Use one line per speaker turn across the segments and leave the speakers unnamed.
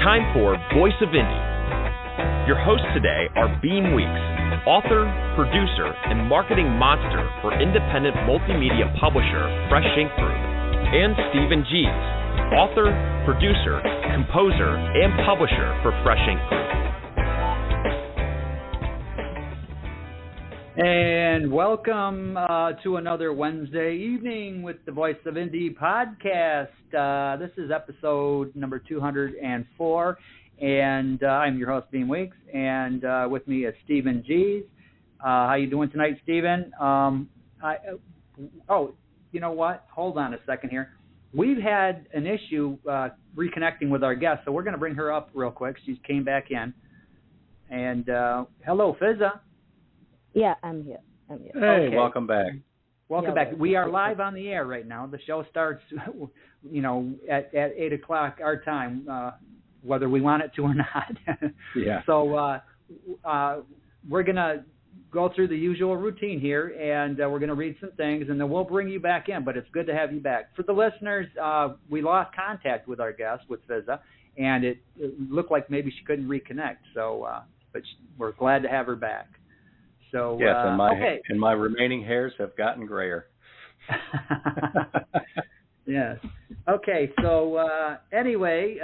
time for Voice of Indie. Your hosts today are Beem Weeks, author, producer, and marketing monster for independent multimedia publisher Fresh Ink Group, and Stephen Gies, author, producer, composer, and publisher for Fresh Ink Group.
And welcome to another Wednesday evening with the Voice of Indie podcast. This is episode number 204, and I'm your host, Beem Weeks, and with me is Stephen Gies. How you doing tonight, Stephen? You know what? Hold on a second here. We've had an issue reconnecting with our guest, so we're going to bring her up real quick. She came back in. And hello, Fiza.
Yeah, I'm here.
Hey,
okay.
Welcome back.
Welcome back. We are live on the air right now. The show starts, at 8 o'clock our time, whether we want it to or not.
Yeah.
So we're going to go through the usual routine here, and we're going to read some things, and then we'll bring you back in. But it's good to have you back. For the listeners, we lost contact with our guest, with Fiza, and it looked like maybe she couldn't reconnect. So, but we're glad to have her back. So,
yes, and my
okay.
remaining hairs have gotten grayer.
Yes. Okay. So anyway,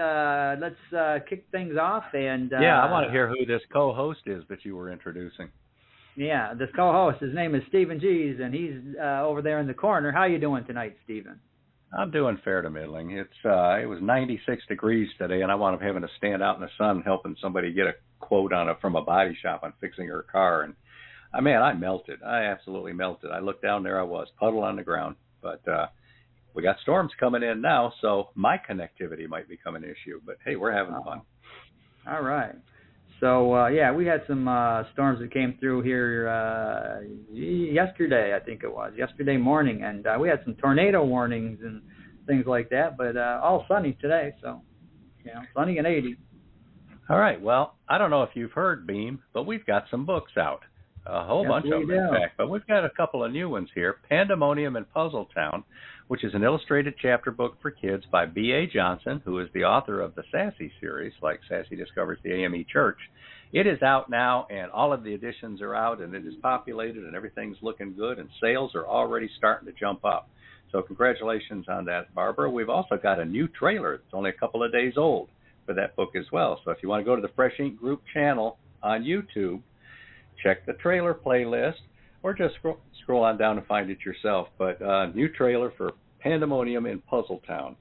let's kick things off. And
I want to hear who this co-host is that you were introducing.
Yeah, this co-host. His name is Stephen Gies, and he's over there in the corner. How you doing tonight, Stephen?
I'm doing fair to middling. It was 96 degrees today, and I wound up having to stand out in the sun helping somebody get a quote from a body shop on fixing her car, and I melted. I absolutely melted. I looked down there, I was puddle on the ground. But we got storms coming in now, so my connectivity might become an issue. But, hey, we're having fun.
All right. So, we had some storms that came through here yesterday, I think it was, yesterday morning. And we had some tornado warnings and things like that. But all sunny today, so, sunny and 80.
All right. Well, I don't know if you've heard, Beam, but we've got some books out. A whole bunch of them, in fact. But we've got a couple of new ones here. Pandemonium in Puzzle Town, which is an illustrated chapter book for kids by B.A. Johnson, who is the author of the Sassy series, like Sassy Discovers the AME Church. It is out now, and all of the editions are out, and it is populated, and everything's looking good, and sales are already starting to jump up. So congratulations on that, Barbara. We've also got a new trailer. It's only a couple of days old for that book as well. So if you want to go to the Fresh Ink Group channel on YouTube, check the trailer playlist, or just scroll on down and find it yourself. But new trailer for Pandemonium in Puzzle Town.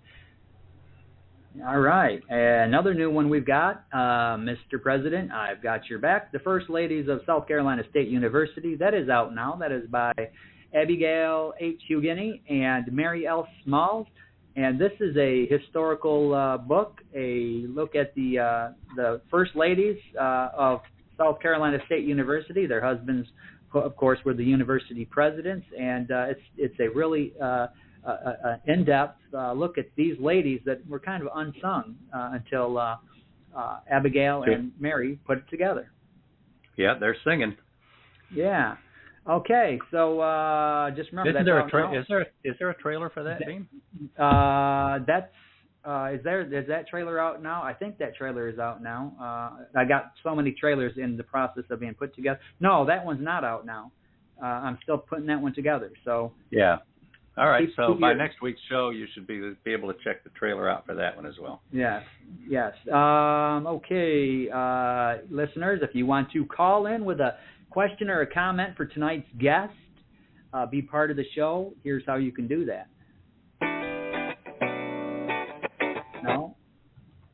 All right. Another new one we've got, Mr. President, I've Got Your Back. The First Ladies of South Carolina State University. That is out now. That is by Abigail H. Huginey and Mary L. Smalls. And this is a historical book, a look at the First Ladies of South Carolina State University. Their husbands, of course, were the university presidents, and it's a really in-depth look at these ladies that were kind of unsung until Abigail and Mary put it together.
Yeah, they're singing.
Yeah. Okay, so just remember that.
Is there a trailer for that, Beam?
Is that trailer out now? I think that trailer is out now. I got so many trailers in the process of being put together. No, that one's not out now. I'm still putting that one together. So
yeah. All right. So by next week's show, you should be able to check the trailer out for that one as well.
Yes. Okay, listeners, if you want to call in with a question or a comment for tonight's guest, be part of the show. Here's how you can do that. No,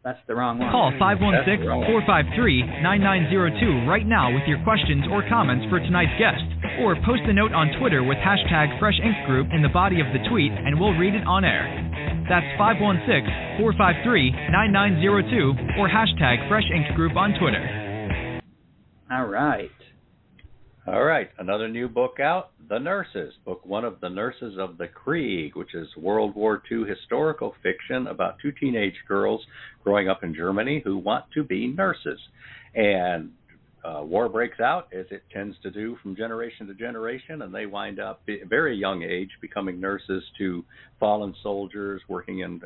that's the wrong one.
Call 516-453-9902 right now with your questions or comments for tonight's guest. Or post a note on Twitter with hashtag Fresh Ink Group in the body of the tweet, and we'll read it on air. That's 516-453-9902 or hashtag Fresh Ink Group on Twitter.
All right.
All right, another new book out, The Nurses, book one of The Nurses of the Krieg, which is World War II historical fiction about two teenage girls growing up in Germany who want to be nurses. And war breaks out, as it tends to do from generation to generation, and they wind up at a very young age becoming nurses to fallen soldiers, working in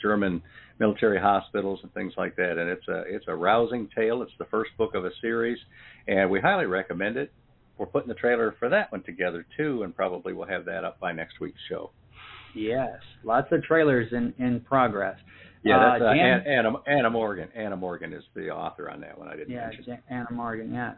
German military hospitals and things like that. And it's a rousing tale. It's the first book of a series, and we highly recommend it. We're putting the trailer for that one together too, and probably we'll have that up by next week's show.
Yes, lots of trailers in progress.
Yeah, that's Anna Morgan. Anna Morgan is the author on that one. I didn't mention.
Yeah, Anna Morgan, yes.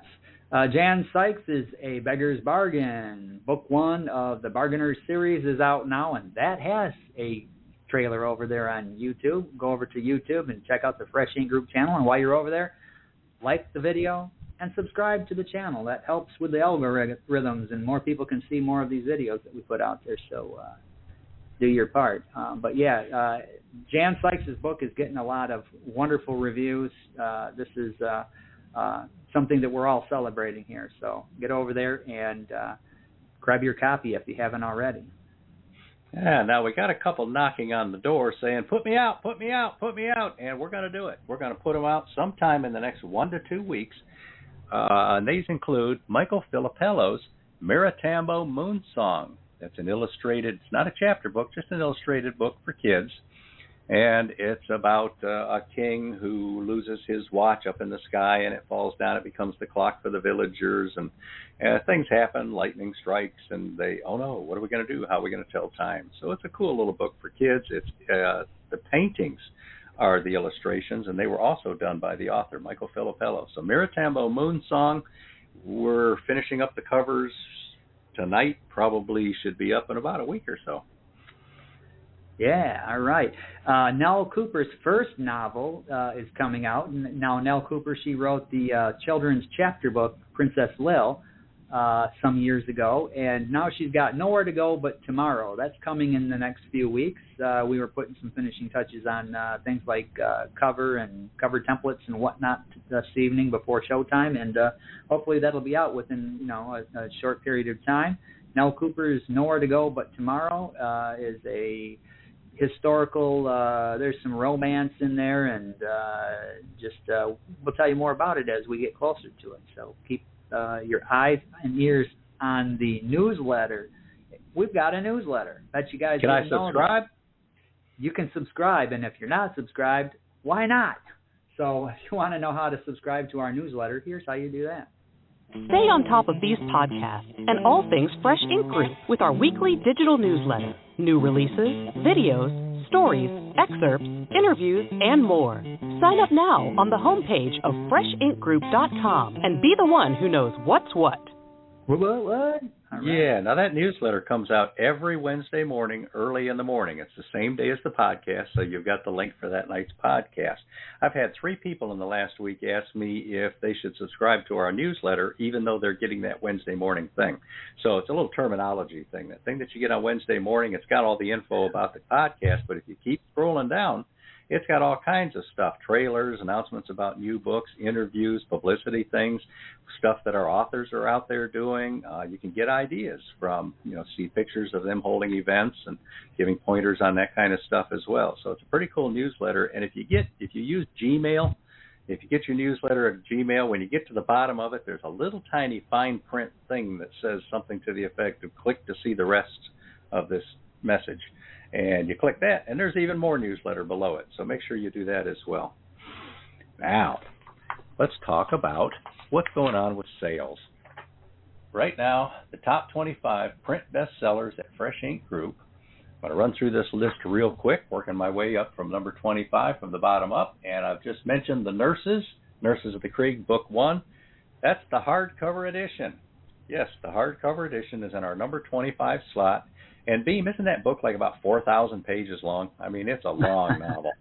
Jan Sykes is A Beggar's Bargain. Book 1 of the Bargainers series is out now, and that has a trailer over there on YouTube. Go over to YouTube and check out the Fresh Ink Group channel, and while you're over there, like the video and subscribe to the channel. That helps with the algorithms, and more people can see more of these videos that we put out there, so do your part. But yeah, Jan Sykes' book is getting a lot of wonderful reviews. This is something that we're all celebrating here. So get over there and grab your copy if you haven't already.
Yeah, now we got a couple knocking on the door saying, put me out, put me out, put me out, and we're going to do it. We're going to put them out sometime in the next 1 to 2 weeks. And these include Michael Filippello's Maritambo Moon Song. That's an illustrated, it's not a chapter book, just an illustrated book for kids. And it's about a king who loses his watch up in the sky, and it falls down. It becomes the clock for the villagers, and things happen. Lightning strikes, and they, oh no, what are we going to do? How are we going to tell time? So it's a cool little book for kids. It's the paintings are the illustrations, and they were also done by the author, Michael Filippello. So Maritambo Moon Song, we're finishing up the covers tonight. Probably should be up in about a week or so.
Yeah, all right. Nell Cooper's first novel is coming out. Now, Nell Cooper, she wrote the children's chapter book, Princess Lil, some years ago, and now she's got Nowhere to Go But Tomorrow. That's coming in the next few weeks. We were putting some finishing touches on things like cover templates and whatnot this evening before showtime, and hopefully that'll be out within a short period of time. Nell Cooper's Nowhere to Go But Tomorrow is a historical, there's some romance in there, and we'll tell you more about it as we get closer to it. So keep your eyes and ears on the newsletter. We've got a newsletter. Bet you guys
can I subscribe?
You can subscribe, and if you're not subscribed, why not? So if you want to know how to subscribe to our newsletter, here's how you do that.
Stay on top of these podcasts and all things Fresh Ink Group with our weekly digital newsletter. New releases, videos, stories, excerpts, interviews, and more. Sign up now on the homepage of FreshInkGroup.com and be the one who knows what's what.
What? Right.
Yeah, now that newsletter comes out every Wednesday morning, early in the morning. It's the same day as the podcast, so you've got the link for that night's podcast. I've had 3 people in the last week ask me if they should subscribe to our newsletter, even though they're getting that Wednesday morning thing. So it's a little terminology thing. That thing that you get on Wednesday morning, it's got all the info about the podcast, but if you keep scrolling down, it's got all kinds of stuff, trailers, announcements about new books, interviews, publicity things, stuff that our authors are out there doing. You can get ideas from, see pictures of them holding events and giving pointers on that kind of stuff as well. So it's a pretty cool newsletter. And if you use Gmail, if you get your newsletter at Gmail, when you get to the bottom of it, there's a little tiny fine print thing that says something to the effect of click to see the rest of this message. And you click that, and there's even more newsletter below it. So make sure you do that as well. Now, let's talk about what's going on with sales. Right now, the top 25 print bestsellers at Fresh Ink Group. I'm going to run through this list real quick, working my way up from number 25 from the bottom up. And I've just mentioned The Nurses of the Krieg, Book 1. That's the hardcover edition. Yes, the hardcover edition is in our number 25 slot. And Beem, isn't that book like about 4,000 pages long? I mean, it's a long novel.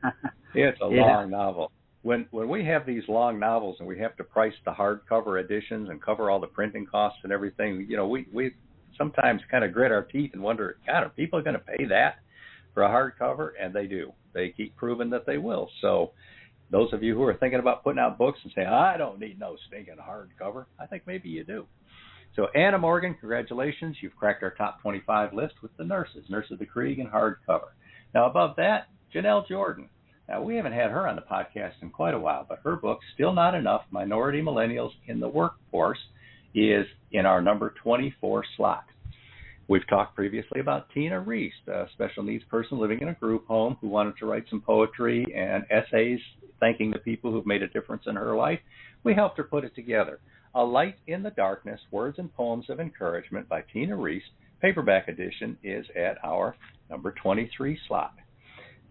It's a long novel. When we have these long novels and we have to price the hardcover editions and cover all the printing costs and everything, we sometimes kind of grit our teeth and wonder, God, are people going to pay that for a hardcover? And they do. They keep proving that they will. So those of you who are thinking about putting out books and saying, I don't need no stinking hardcover, I think maybe you do. So Anna Morgan, congratulations. You've cracked our top 25 list with The Nurses of the Krieg in hardcover. Now above that, Janelle Jordan. Now we haven't had her on the podcast in quite a while, but her book, Still Not Enough, Minority Millennials in the Workforce, is in our number 24 slot. We've talked previously about Tina Reese, a special needs person living in a group home who wanted to write some poetry and essays thanking the people who've made a difference in her life. We helped her put it together. A Light in the Darkness, Words and Poems of Encouragement by Tina Reese. Paperback edition is at our number 23 slot.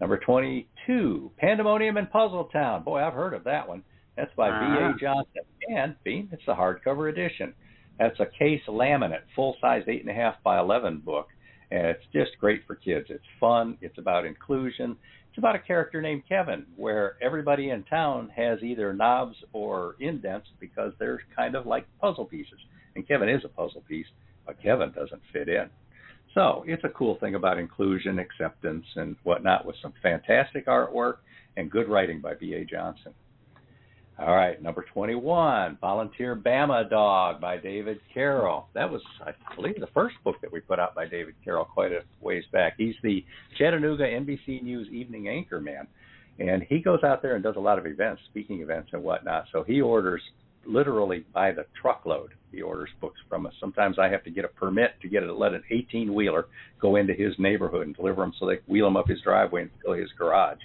Number 22, Pandemonium in Puzzle Town. Boy, I've heard of that one. That's by B.A. Johnson. And, Beam, it's the hardcover edition. That's a case laminate, full-size 8.5 by 11 book. And it's just great for kids. It's fun. It's about inclusion. It's about a character named Kevin, where everybody in town has either knobs or indents because they're kind of like puzzle pieces. And Kevin is a puzzle piece, but Kevin doesn't fit in. So it's a cool thing about inclusion, acceptance, and whatnot with some fantastic artwork and good writing by B.A. Johnson. All right, number 21, Volunteer Bama Dog by David Carroll. That was, I believe, the first book that we put out by David Carroll quite a ways back. He's the Chattanooga NBC News evening anchor man, and he goes out there and does a lot of events, speaking events and whatnot. So he orders literally by the truckload. He orders books from us. Sometimes I have to get a permit to let an 18-wheeler go into his neighborhood and deliver them so they wheel them up his driveway and fill his garage.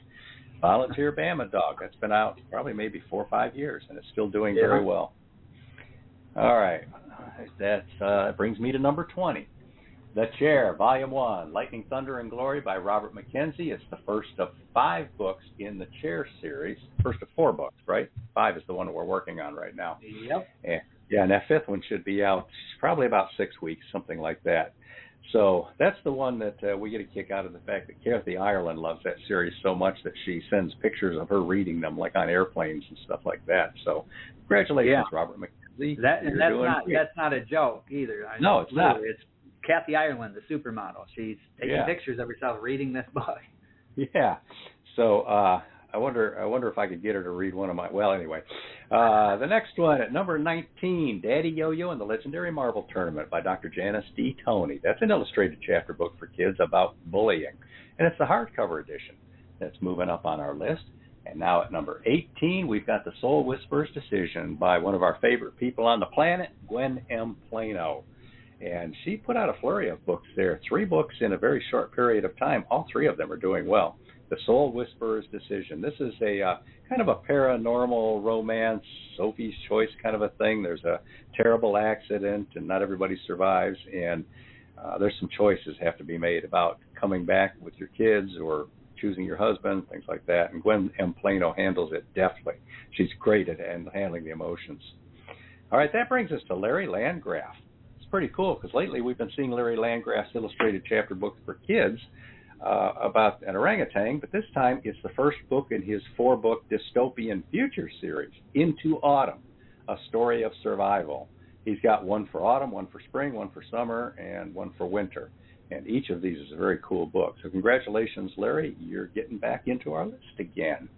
Volunteer Bama Dog. That's been out probably maybe 4 or 5 years, and it's still doing very well. All right. That brings me to number 20. The Chair, Volume 1, Lightning, Thunder, and Glory by Robert McKenzie. It's the first of 5 books in the Chair series. First of 4 books, right? 5 is the one that we're working on right now.
Yep.
And that 5th one should be out probably about 6 weeks, something like that. So that's the one that we get a kick out of the fact that Kathy Ireland loves that series so much that she sends pictures of her reading them, like on airplanes and stuff like that. So congratulations, Robert McKenzie.
That's not a joke either.
No, it's not.
It's Kathy Ireland, the supermodel. She's taking pictures of herself reading this book.
Yeah. So I wonder if I could get her to read one of my. Well, anyway, the next one at number 19, Daddy Yo-Yo and the Legendary Marble Tournament by Dr. Janice D. Toney. That's an illustrated chapter book for kids about bullying, and it's the hardcover edition that's moving up on our list. And now at number 18, we've got The Soul Whisperer's Decision by one of our favorite people on the planet, Gwen M. Plano. And she put out a flurry of books there, 3 books in a very short period of time. All 3 of them are doing well. The Soul Whisperer's Decision. This is a kind of a paranormal romance, Sophie's Choice kind of a thing. There's a terrible accident, and not everybody survives. And there's some choices have to be made about coming back with your kids or choosing your husband, things like that. And Gwen M. Plano handles it deftly. She's great at handling the emotions. All right, that brings us to Larry Landgraf. It's pretty cool because lately we've been seeing Larry Landgraf's illustrated chapter books for kids about an orangutan, but this time it's the first book in his 4-book dystopian future series, Into Autumn, a story of survival. He's got one for autumn, one for spring, one for summer, and one for winter. And each of these is a very cool book. So congratulations, Larry. You're getting back into our list again.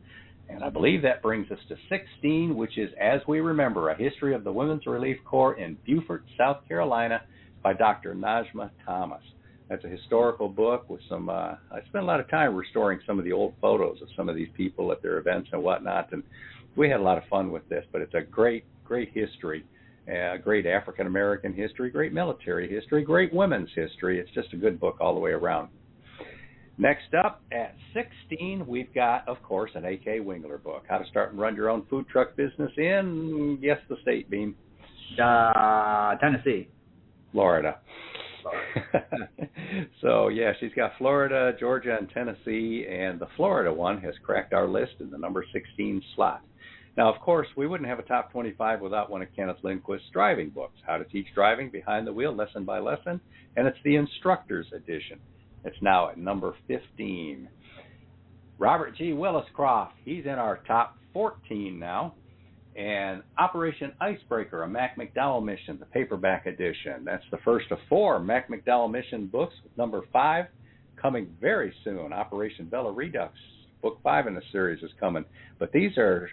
And I believe that brings us to 16, which is As We Remember, A History of the Women's Relief Corps in Beaufort, South Carolina by Dr. Najma Thomas. That's a historical book with some, I spent a lot of time restoring some of the old photos of some of these people at their events and whatnot, and we had a lot of fun with this, but it's a great, great history, great African-American history, great military history, great women's history. It's just a good book all the way around. Next up, at 16, we've got, of course, an A.K. Wingler book, How to Start and Run Your Own Food Truck Business in, guess the state, Beam.
Tennessee.
Florida. So, yeah, she's got Florida, Georgia, and Tennessee, and the Florida one has cracked our list in the number 16 slot. Now, of course, we wouldn't have a top 25 without one of Kenneth Lindquist's driving books, How to Teach Driving Behind the Wheel, Lesson by Lesson, and it's the Instructor's Edition. It's now at number 15. Robert G. Williscroft, he's in our top 14 now. And Operation Icebreaker, a Mac McDowell mission, the paperback edition. That's the first of 4 Mac McDowell mission books, with number 5 coming very soon. Operation Bella Redux, book 5 in the series is coming. But these are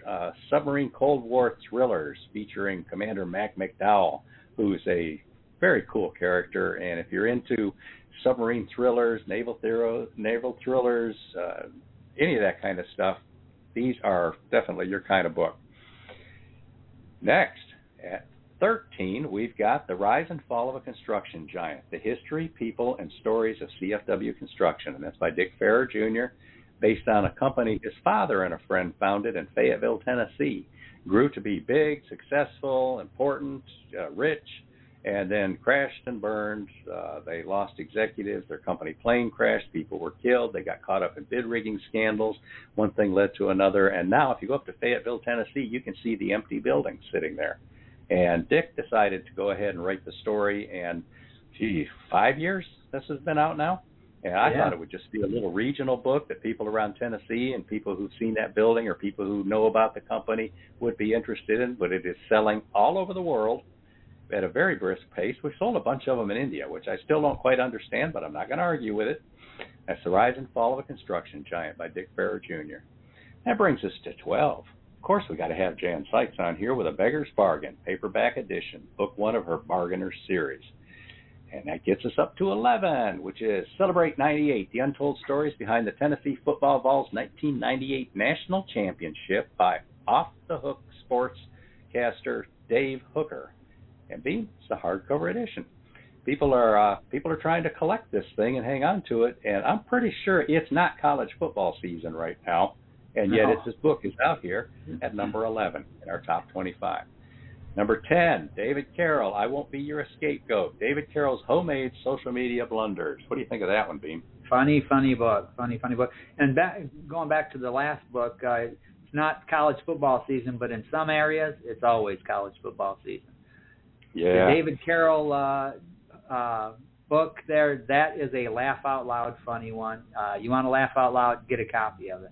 submarine Cold War thrillers featuring Commander Mac McDowell, who's a very cool character. And if you're into submarine thrillers, naval thrillers, any of that kind of stuff, these are definitely your kind of book. Next, at 13, we've got The Rise and Fall of a Construction Giant, The History, People, and Stories of CFW Construction. And that's by Dick Farrer, Jr., based on a company his father and a friend founded in Fayetteville, Tennessee. Grew to be big, successful, important, rich, and then crashed and burned. They lost executives. Their company plane crashed. People were killed. They got caught up in bid rigging scandals. One thing led to another. And now if you go up to Fayetteville, Tennessee, you can see the empty building sitting there. And Dick decided to go ahead and write the story. And, 5 years this has been out now. And I thought it would just be a little regional book that people around Tennessee and people who've seen that building or people who know about the company would be interested in. But it is selling all over the world at a very brisk pace. We sold a bunch of them in India, which I still don't quite understand, but I'm not going to argue with it. That's The Rise and Fall of a Construction Giant by Dick Farrer, Jr. That brings us to 12. Of course, we got to have Jan Sykes on here with A Beggar's Bargain, paperback edition, book 1 of her Bargainers series. And that gets us up to 11, which is Celebrate 98, The Untold Stories Behind the Tennessee Football Vols' 1998 National Championship by Off the Hook sportscaster Dave Hooker. And Beem, it's the hardcover edition. People are trying to collect this thing and hang on to it, and I'm pretty sure it's not college football season right now, and yet this book is out here at number 11 in our top 25. Number 10, David Carroll, I Won't Be Your Scapegoat. David Carroll's Homemade Social Media Blunders. What do you think of that one, Beem?
Funny book. And going back to the last book, it's not college football season, but in some areas, it's always college football season.
Yeah.
The David Carroll book there, that is a laugh out loud funny one. You want to laugh out loud, get a copy of it.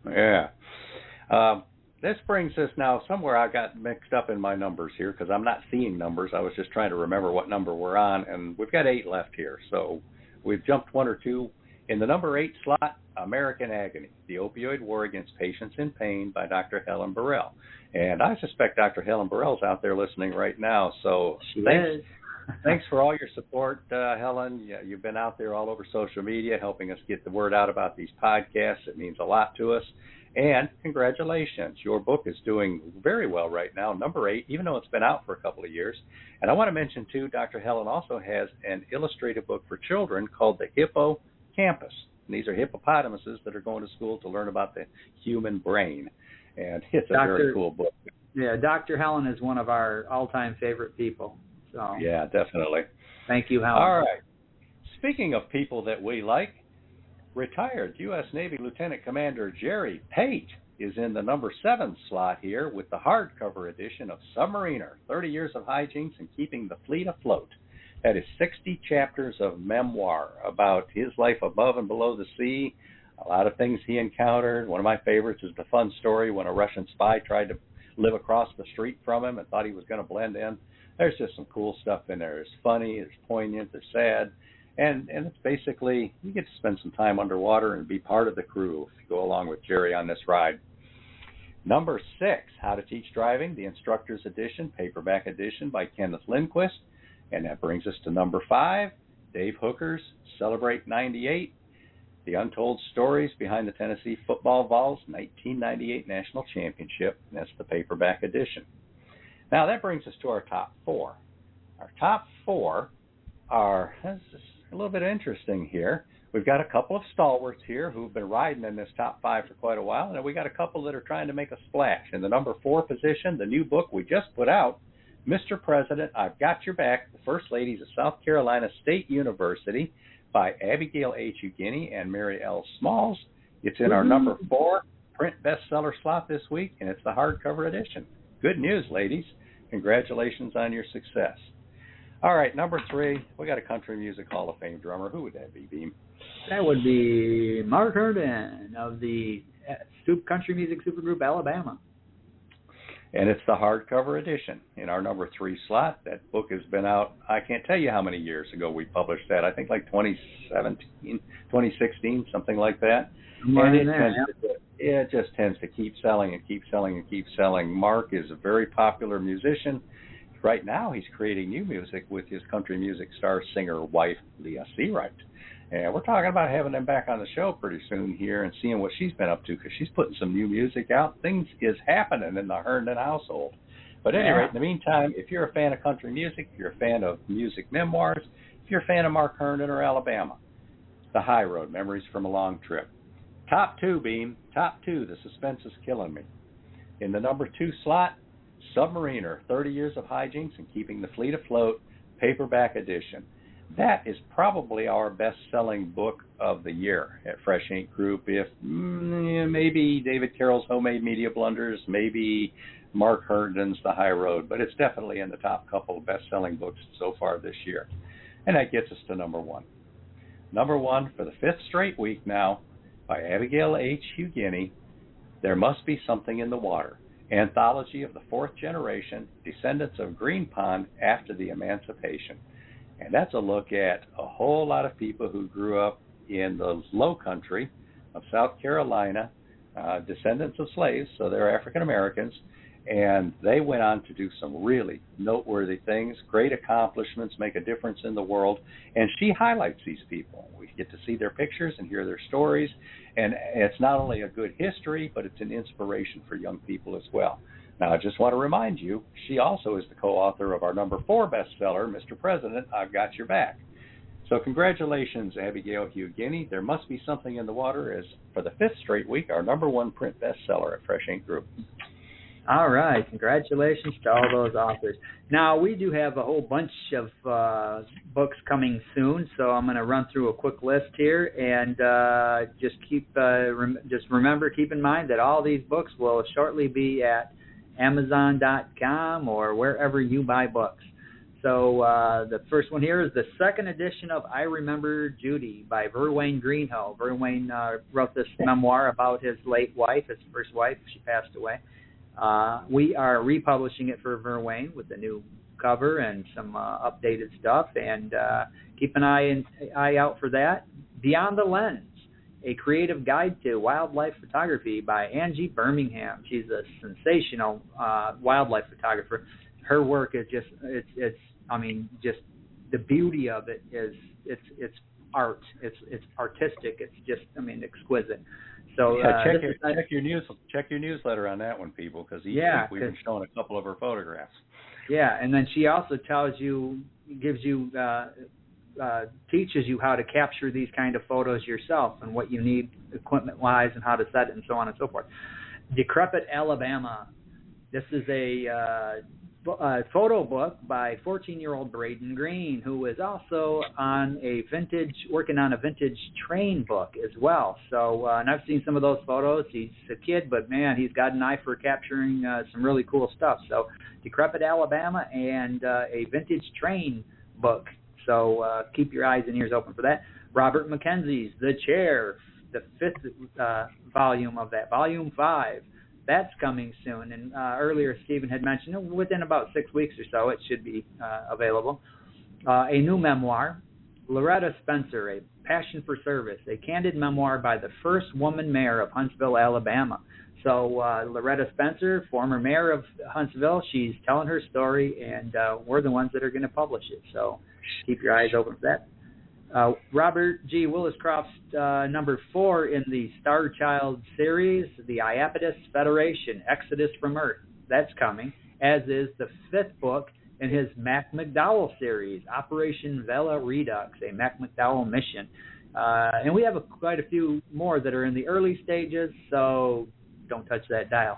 Yeah. This brings us now somewhere I got mixed up in my numbers here because I'm not seeing numbers. I was just trying to remember what number we're on, and we've got 8 left here. So we've jumped 1 or 2. In the number 8 slot, American Agony, The Opioid War Against Patients in Pain by Dr. Helen Burrell. And I suspect Dr. Helen Burrell's out there listening right now. So thanks for all your support, Helen. You've been out there all over social media helping us get the word out about these podcasts. It means a lot to us. And congratulations. Your book is doing very well right now, number 8, even though it's been out for a couple of years. And I want to mention, too, Dr. Helen also has an illustrated book for children called The Hippo Campus. And these are hippopotamuses that are going to school to learn about the human brain. And it's a very cool book.
Yeah, Dr. Helen is one of our all-time favorite people. So
yeah, definitely.
Thank you, Helen.
All right. Speaking of people that we like, retired U.S. Navy Lieutenant Commander Jerry Pate is in the number 7 slot here with the hardcover edition of Submariner, 30 Years of Hijinks and Keeping the Fleet Afloat. That is 60 chapters of memoir about his life above and below the sea, a lot of things he encountered. One of my favorites is the fun story when a Russian spy tried to live across the street from him and thought he was going to blend in. There's just some cool stuff in there. It's funny, it's poignant, it's sad. And it's basically, you get to spend some time underwater and be part of the crew if you go along with Jerry on this ride. Number 6, How to Teach Driving, the Instructor's Edition, paperback edition by Kenneth Lindquist. And that brings us to number 5, Dave Hooker's Celebrate 98, The Untold Stories Behind the Tennessee Football Vols' 1998 National Championship. And that's the paperback edition. Now that brings us to our top 4. Our top 4 are, this is a little bit interesting here. We've got a couple of stalwarts here who've been riding in this top 5 for quite a while, and we got a couple that are trying to make a splash. In the number 4 position, the new book we just put out, Mr. President, I've Got Your Back, the First Ladies of South Carolina State University by Abigail H. Ugini and Mary L. Smalls. It's in our number 4 print bestseller slot this week, and it's the hardcover edition. Good news, ladies. Congratulations on your success. All right, number 3, we got a Country Music Hall of Fame drummer. Who would that be, Beem?
That would be Mark Herndon of the country music supergroup Alabama.
And it's the hardcover edition in our number 3 slot. That book has been out, I can't tell you how many years ago we published that. I think like 2017, 2016, something like that. It just tends to keep selling and keep selling and keep selling. Mark is a very popular musician. Right now, he's creating new music with his country music star singer wife, Leah Seawright. And we're talking about having them back on the show pretty soon here and seeing what she's been up to because she's putting some new music out. Things is happening in the Herndon household. But at any rate, in the meantime, if you're a fan of country music, if you're a fan of music memoirs, if you're a fan of Mark Herndon or Alabama, The High Road, Memories from a Long Trip. Top 2, Beam. Top 2, The Suspense is Killing Me. In the number 2 slot, Submariner, 30 Years of Hijinks and Keeping the Fleet Afloat, paperback edition. That is probably our best-selling book of the year at Fresh Ink Group. If maybe David Carroll's Homemade Media Blunders, maybe Mark Herndon's The High Road, but it's definitely in the top couple of best-selling books so far this year. And that gets us to number 1. Number 1 for the 5th straight week now, by Abigail H. Hughini, There Must Be Something in the Water, anthology of the 4th generation, descendants of Green Pond after the Emancipation. And that's a look at a whole lot of people who grew up in the low country of South Carolina, descendants of slaves, so they're African Americans, and they went on to do some really noteworthy things, great accomplishments, make a difference in the world, and she highlights these people. We get to see their pictures and hear their stories, and it's not only a good history, but it's an inspiration for young people as well. Now, I just want to remind you, she also is the co-author of our number 4 bestseller, Mr. President, I've Got Your Back. So congratulations, Abigail Hughini. There Must Be Something in the Water is, for the 5th straight week, our number 1 print bestseller at Fresh Ink Group.
All right. Congratulations to all those authors. Now, we do have a whole bunch of books coming soon, so I'm going to run through a quick list here, and just keep in mind that all these books will shortly be at Amazon.com or wherever you buy books. So the first one here is the 2nd edition of I Remember Judy by Verwayne Greenhill. Verwayne wrote this memoir about his late wife, his first wife. She passed away. We are republishing it for Verwayne with a new cover and some updated stuff, and keep an eye out for that. Beyond the Lens, a creative guide to wildlife photography by Angie Birmingham. She's a sensational wildlife photographer. Her work is just the beauty of it is it's art. It's artistic. It's just exquisite. So
check your newsletter on that one, people, because each week we've been showing a couple of her photographs. Yeah,
and then she also teaches you how to capture these kind of photos yourself and what you need equipment-wise and how to set it and so on and so forth. Decrepit Alabama. This is a photo book by 14-year-old Braden Green, who is also working on a vintage train book as well. So, and I've seen some of those photos. He's a kid, but man, he's got an eye for capturing some really cool stuff. So, Decrepit Alabama and a vintage train book. So, keep your eyes and ears open for that. Robert Mackenzie's The Chair, the 5th volume of that, volume 5. That's coming soon, and earlier Stephen had mentioned within about 6 weeks or so it should be available. A new memoir, Loretta Spencer, A Passion for Service, a candid memoir by the first woman mayor of Huntsville, Alabama. So Loretta Spencer, former mayor of Huntsville, she's telling her story, and we're the ones that are going to publish it. So keep your eyes open for that. Robert G. Williscroft's number 4 in the Star Child series, the Iapetus Federation, Exodus from Earth. That's coming, as is the 5th book in his Mac McDowell series, Operation Vela Redux, a Mac McDowell mission. And we have quite a few more that are in the early stages, so don't touch that dial.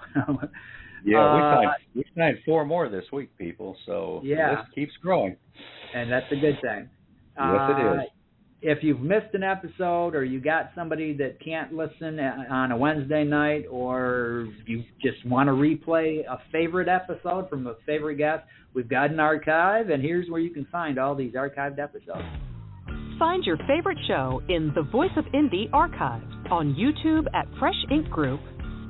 We signed 4 more this week, people, so the list keeps growing.
And that's a good thing.
Yes, it is.
If you've missed an episode, or you got somebody that can't listen on a Wednesday night, or you just want to replay a favorite episode from a favorite guest, we've got an archive, and here's where you can find all these archived episodes.
Find your favorite show in the Voice of Indie archive on YouTube at Fresh Ink Group,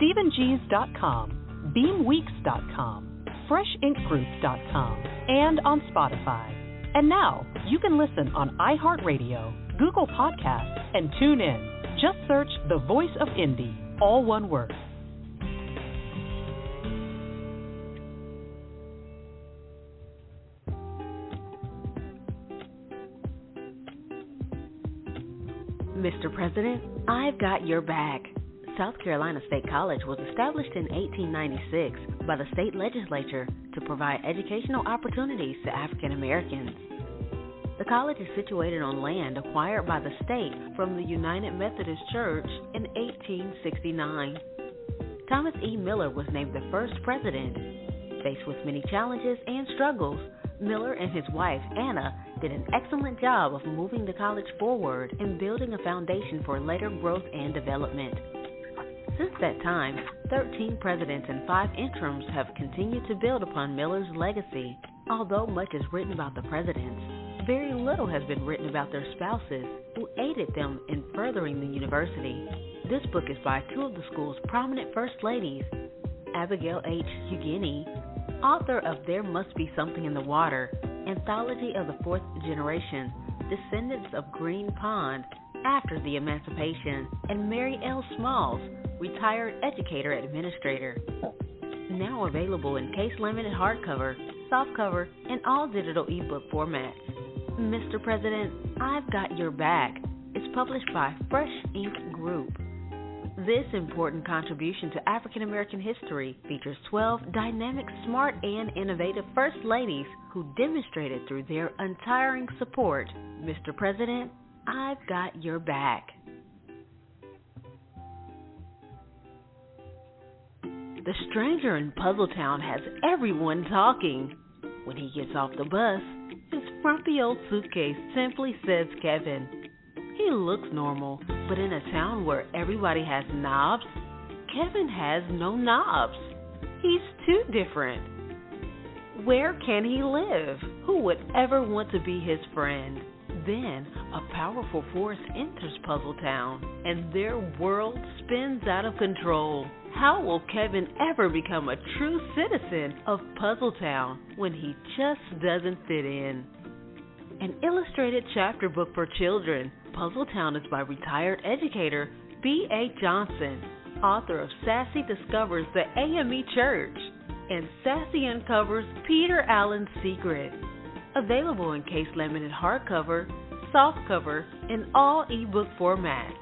StephenG's.com, BeamWeeks.com, FreshInkGroup.com, and on Spotify. And now, you can listen on iHeartRadio, Google Podcasts, and tune in. Just search The Voice of Indie, all one word.
Mr. President, I've got your back. South Carolina State College was established in 1896 by the state legislature to provide educational opportunities to African Americans. The college is situated on land acquired by the state from the United Methodist Church in 1869. Thomas E. Miller was named the first president. Faced with many challenges and struggles, Miller and his wife, Anna, did an excellent job of moving the college forward and building a foundation for later growth and development. Since that time, 13 presidents and 5 interims have continued to build upon Miller's legacy. Although much is written about the presidents, very little has been written about their spouses who aided them in furthering the university. This book is by 2 of the school's prominent first ladies, Abigail H. Hugheny, author of There Must Be Something in the Water, Anthology of the Fourth Generation, Descendants of Green Pond, After the Emancipation, and Mary L. Smalls, Retired Educator Administrator. Now available in case-limited hardcover, softcover, and all digital ebook formats. Mr. President, I've Got Your Back is published by Fresh Ink Group. This important contribution to African American history features 12 dynamic, smart, and innovative First Ladies who demonstrated through their untiring support, Mr. President, I've Got Your Back. The stranger in Puzzletown has everyone talking. When he gets off the bus, his frumpy old suitcase simply says Kevin. He looks normal, but in a town where everybody has knobs, Kevin has no knobs. He's too different. Where can he live? Who would ever want to be his friend? Then a powerful force enters Puzzletown, and their world spins out of control. How will Kevin ever become a true citizen of Puzzletown when he just doesn't fit in? An illustrated chapter book for children, Puzzletown is by retired educator B.A. Johnson, author of Sassy Discovers the AME Church and Sassy Uncovers Peter Allen's Secret. Available in case-limited hardcover, softcover, and all ebook formats.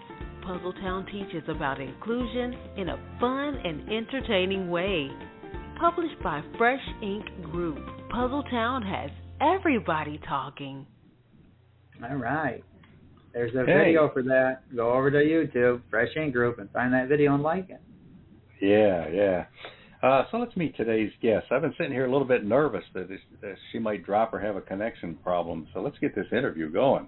Puzzletown teaches about inclusion in a fun and entertaining way. Published by Fresh Ink Group, Puzzletown has everybody talking.
All right. There's a video for that. Go over to YouTube, Fresh Ink Group, and find that video and like it.
Yeah. So let's meet today's guest. I've been sitting here a little bit nervous that she might drop or have a connection problem, so let's get this interview going.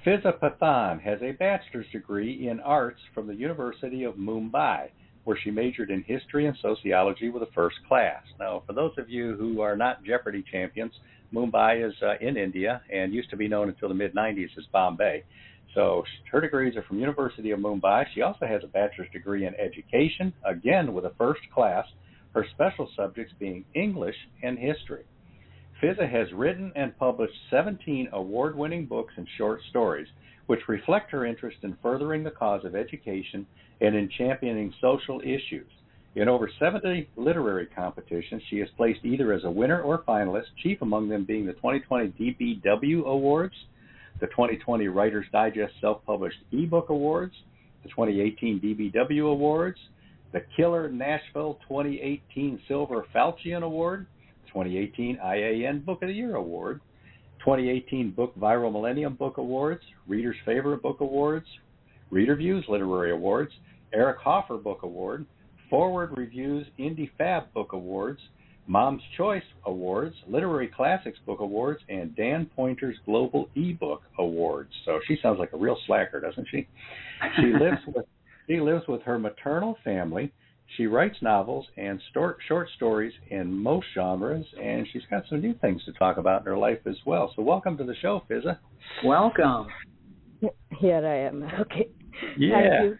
Fiza Pathan has a bachelor's degree in arts from the University of Mumbai, where she majored in history and sociology with a first class. Now, for those of you who are not Jeopardy champions, Mumbai is in India and used to be known until the mid-90s as Bombay. So her degrees are from University of Mumbai. She also has a bachelor's degree in education, again with a first class, her special subjects being English and history. Fiza has written and published 17 award-winning books and short stories, which reflect her interest in furthering the cause of education and in championing social issues. In over 70 literary competitions, she is placed either as a winner or finalist, chief among them being the 2020 DBW Awards, the 2020 Writer's Digest Self-Published eBook Awards, the 2018 DBW Awards, the Killer Nashville 2018 Silver Falchion Award, 2018 IAN Book of the Year Award, 2018 Book Viral Millennium Book Awards, Reader's Favorite Book Awards, Reader Views Literary Awards, Eric Hoffer Book Award, Forward Reviews Indie Fab Book Awards, Mom's Choice Awards, Literary Classics Book Awards, and Dan Pointer's Global eBook Awards. So she sounds like a real slacker, doesn't she? She lives with her maternal family. She writes novels and short stories in most genres, and she's got some new things to talk about in her life as well. So welcome to the show, Fiza.
Welcome.
Here I am. Okay.
Yeah.
Thank you.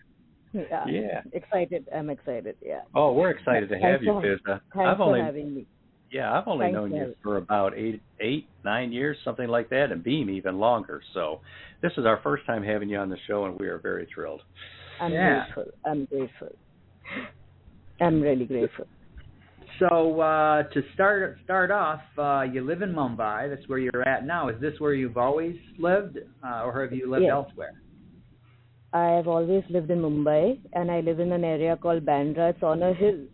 Yeah.
Excited. I'm excited. Yeah.
Oh, we're excited to have you, Fiza.
Thanks for having me.
Yeah, I've only known you for about 9 years, something like that, and Beem even longer. So this is our first time having you on the show, and we are very thrilled.
I'm grateful. I'm really grateful.
So to start off, you live in Mumbai. That's where you're at now. Is this where you've always lived, or have you lived elsewhere?
I have always lived in Mumbai, and I live in an area called Bandra. It's on a hill.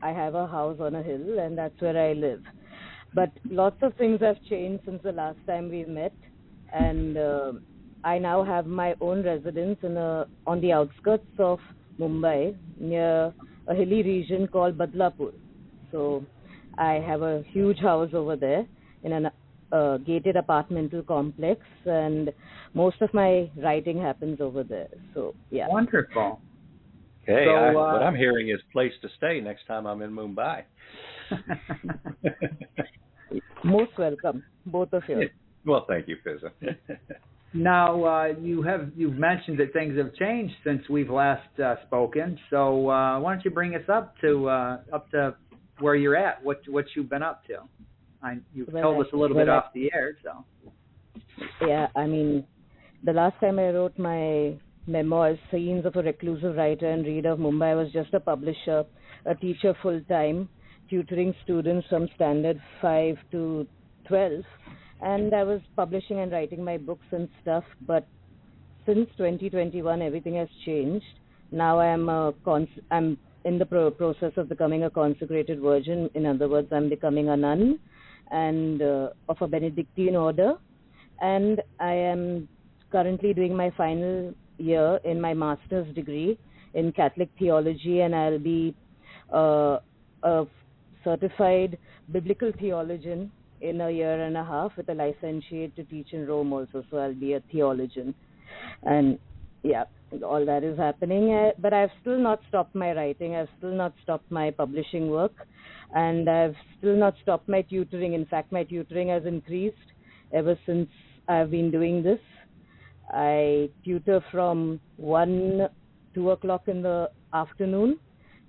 I have a house on a hill, and that's where I live. But lots of things have changed since the last time we met, and I now have my own residence on the outskirts of Mumbai, near a hilly region called Badlapur. So I have a huge house over there in a gated apartmental complex, and most of my writing happens over there. So yeah.
Wonderful.
Okay, so, what I'm hearing is place to stay next time I'm in Mumbai.
Most welcome, both of you.
Well, thank you, Fiza.
Now, you've mentioned that things have changed since we've last spoken. So why don't you bring us up to where you're at? What you've been up to? You've told us a little bit off the air. So.
Yeah, I mean, the last time I wrote my memoirs, Scenes of a Reclusive Writer and Reader of Mumbai, I was just a publisher, a teacher full-time, tutoring students from standard 5 to 12. And I was publishing and writing my books and stuff, but since 2021, everything has changed. Now I'm in the process of becoming a consecrated virgin. In other words, I'm becoming a nun and of a Benedictine order. And I am currently doing my final year in my master's degree in Catholic theology, and I'll be a certified biblical theologian in a year and a half with a licentiate to teach in Rome also. So I'll be a theologian. And yeah, all that is happening. But I've still not stopped my writing. I've still not stopped my publishing work. And I've still not stopped my tutoring. In fact, my tutoring has increased ever since I've been doing this. I tutor from 2 o'clock in the afternoon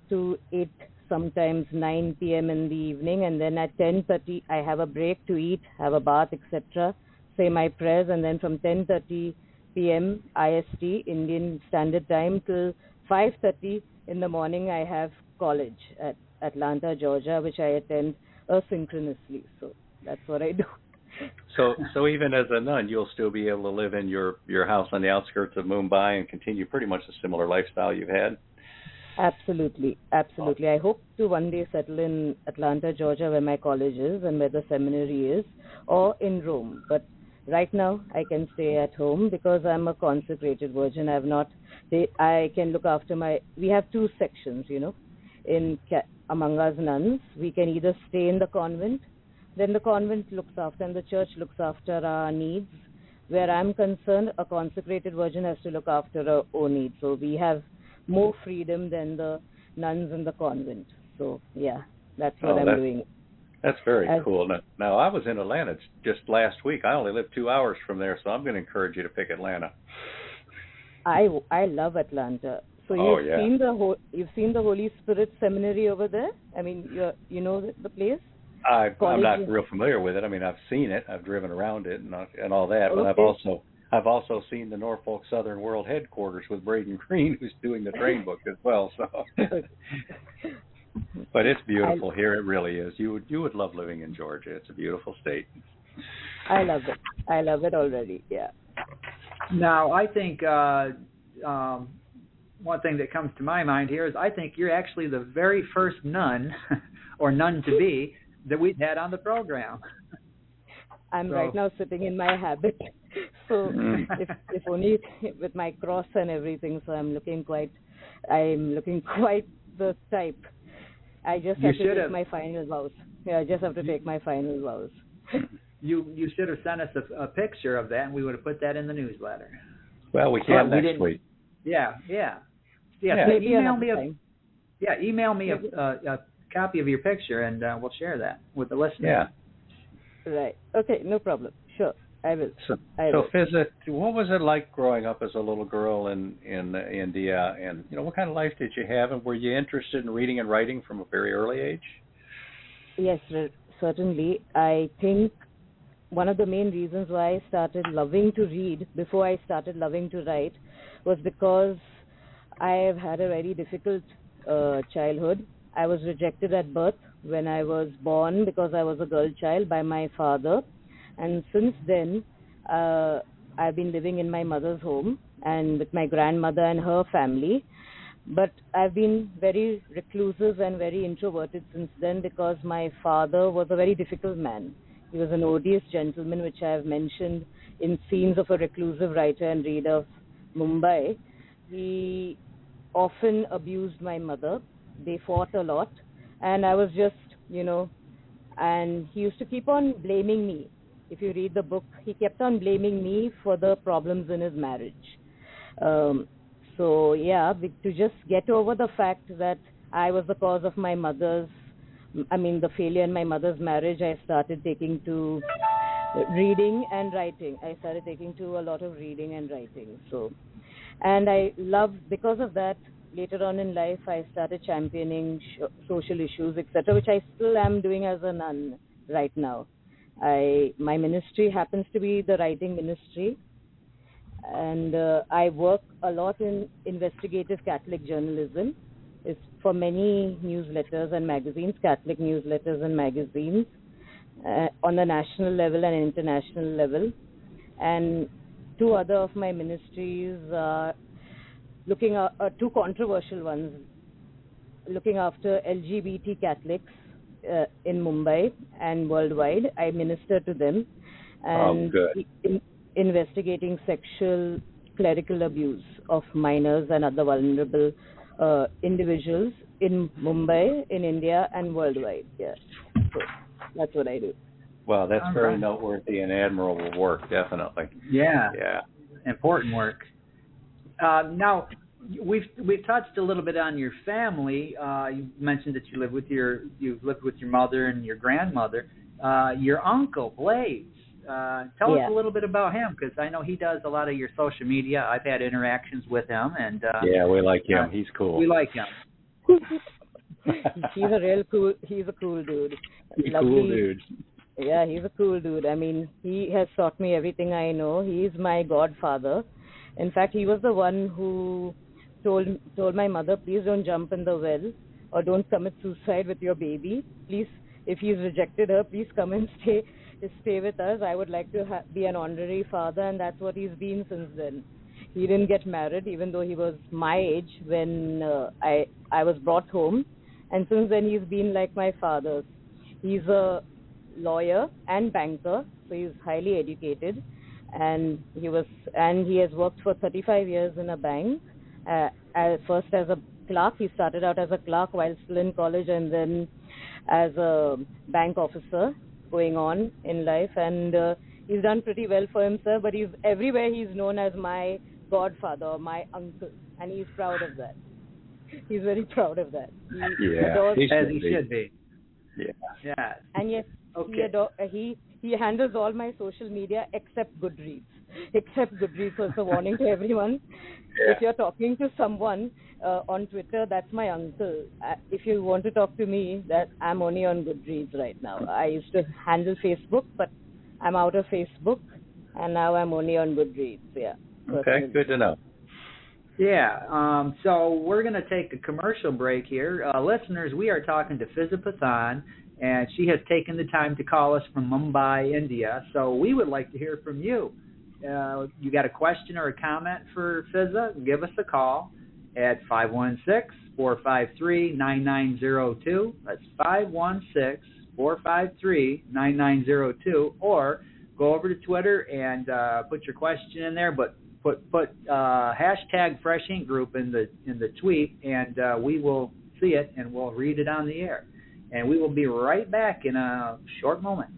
to 8, sometimes 9 p.m. in the evening, and then at 10:30 I have a break to eat, have a bath, etc., say my prayers, and then from 10:30 p.m. IST, Indian Standard Time, till 5:30 in the morning I have college at Atlanta, Georgia, which I attend asynchronously. So that's what I do.
So even as a nun, you'll still be able to live in your house on the outskirts of Mumbai and continue pretty much a similar lifestyle you've had?
Absolutely. I hope to one day settle in Atlanta, Georgia, where my college is and where the seminary is, or in Rome. But right now, I can stay at home because I'm a consecrated virgin. I can look after we have 2 sections, among us nuns. We can either stay in the convent, then the convent looks after and the church looks after our needs. Where I'm concerned, a consecrated virgin has to look after her own needs. So we have more freedom than the nuns in the convent. So, yeah, that's what I'm doing.
That's very cool. Now, I was in Atlanta just last week. I only live 2 hours from there, so I'm going to encourage you to pick Atlanta.
I love Atlanta. So you've seen the Holy Spirit Seminary over there? I mean, you know the place?
I'm not real familiar with it. I mean, I've seen it. I've driven around it and all that. But I've also seen the Norfolk Southern World Headquarters with Braden Green, who's doing the train book as well. So, but it's beautiful here. It really is. You would love living in Georgia. It's a beautiful state.
I love it. I love it already. Yeah.
Now, I think one thing that comes to my mind here is I think you're actually the very first nun or nun to be that we've had on the program.
I'm right now sitting in my habit, so if only with my cross and everything. So I'm looking quite the type. I just have to take my final vows. Yeah, I just have to take my final vows.
You should have sent us a picture of that, and we would have put that in the newsletter.
Well, we can next week.
Yeah. Email me a copy of your picture, and we'll share that with the listeners.
Yeah.
Right. Okay, no problem. Sure, I will.
So Fiza, what was it like growing up as a little girl in India, and what kind of life did you have, and were you interested in reading and writing from a very early age?
Yes, certainly. I think one of the main reasons why I started loving to read before I started loving to write was because I have had a very difficult childhood. I was rejected at birth when I was born because I was a girl child by my father. And since then, I've been living in my mother's home and with my grandmother and her family. But I've been very reclusive and very introverted since then because my father was a very difficult man. He was an odious gentleman, which I have mentioned in Scenes of a Reclusive Writer and Reader of Mumbai. He often abused my mother. They fought a lot. And I was just, and he used to keep on blaming me. If you read the book, he kept on blaming me for the problems in his marriage. So, to just get over the fact that I was the cause of the failure in my mother's marriage, I started taking to reading and writing. I started taking to a lot of reading and writing. So, and because of that, later on in life, I started championing social issues, etc., which I still am doing as a nun right now. My ministry happens to be the writing ministry, and I work a lot in investigative Catholic journalism. It's for many newsletters and magazines, Catholic newsletters and magazines, on the national level and international level. And two other of my ministries are two controversial ones, looking after LGBT Catholics in Mumbai and worldwide. I minister to them. And investigating sexual clerical abuse of minors and other vulnerable individuals in Mumbai, in India, and worldwide. Yeah, so that's what I do.
Well, that's very noteworthy and admirable work, definitely.
Yeah. Important work. Now, we've touched a little bit on your family. You mentioned that you've lived with your mother and your grandmother. Your uncle Blaze. Tell us a little bit about him, because I know he does a lot of your social media. I've had interactions with him, and
we like him. He's cool.
We like him.
He's a cool dude.
He's a cool dude.
Yeah, he's a cool dude. I mean, he has taught me everything I know. He's my godfather. In fact, he was the one who told my mother, please don't jump in the well or don't commit suicide with your baby. Please, if he's rejected her, please come and stay with us. I would like to be an honorary father, and that's what he's been since then. He didn't get married, even though he was my age when I was brought home, and since then he's been like my father. He's a lawyer and banker, so he's highly educated, and he has worked for 35 years in a bank. First as a clerk. He started out as a clerk while still in college, and then as a bank officer going on in life, and he's done pretty well for himself, but everywhere he's known as my godfather or my uncle, and he's proud of that. He's very proud of that.
He should be.
Yeah. And yes, he handles all my social media except Goodreads. Was a warning to everyone. If you're talking to someone on Twitter, that's my uncle. If you want to talk to me, that I'm only on Goodreads right now. I used to handle Facebook, but I'm out of Facebook, and now I'm only on Goodreads. Yeah.
Okay, good to know.
Yeah, so we're going to take a commercial break here. Listeners, we are talking to Fiza Pathan, and she has taken the time to call us from Mumbai, India. So we would like to hear from you. You got a question or a comment for Fiza? Give us a call at 516-453-9902. That's 516-453-9902. Or go over to Twitter and put your question in there, but put hashtag Fresh Ink Group in the tweet, and we will see it and we'll read it on the air. And we will be right back in a short moment.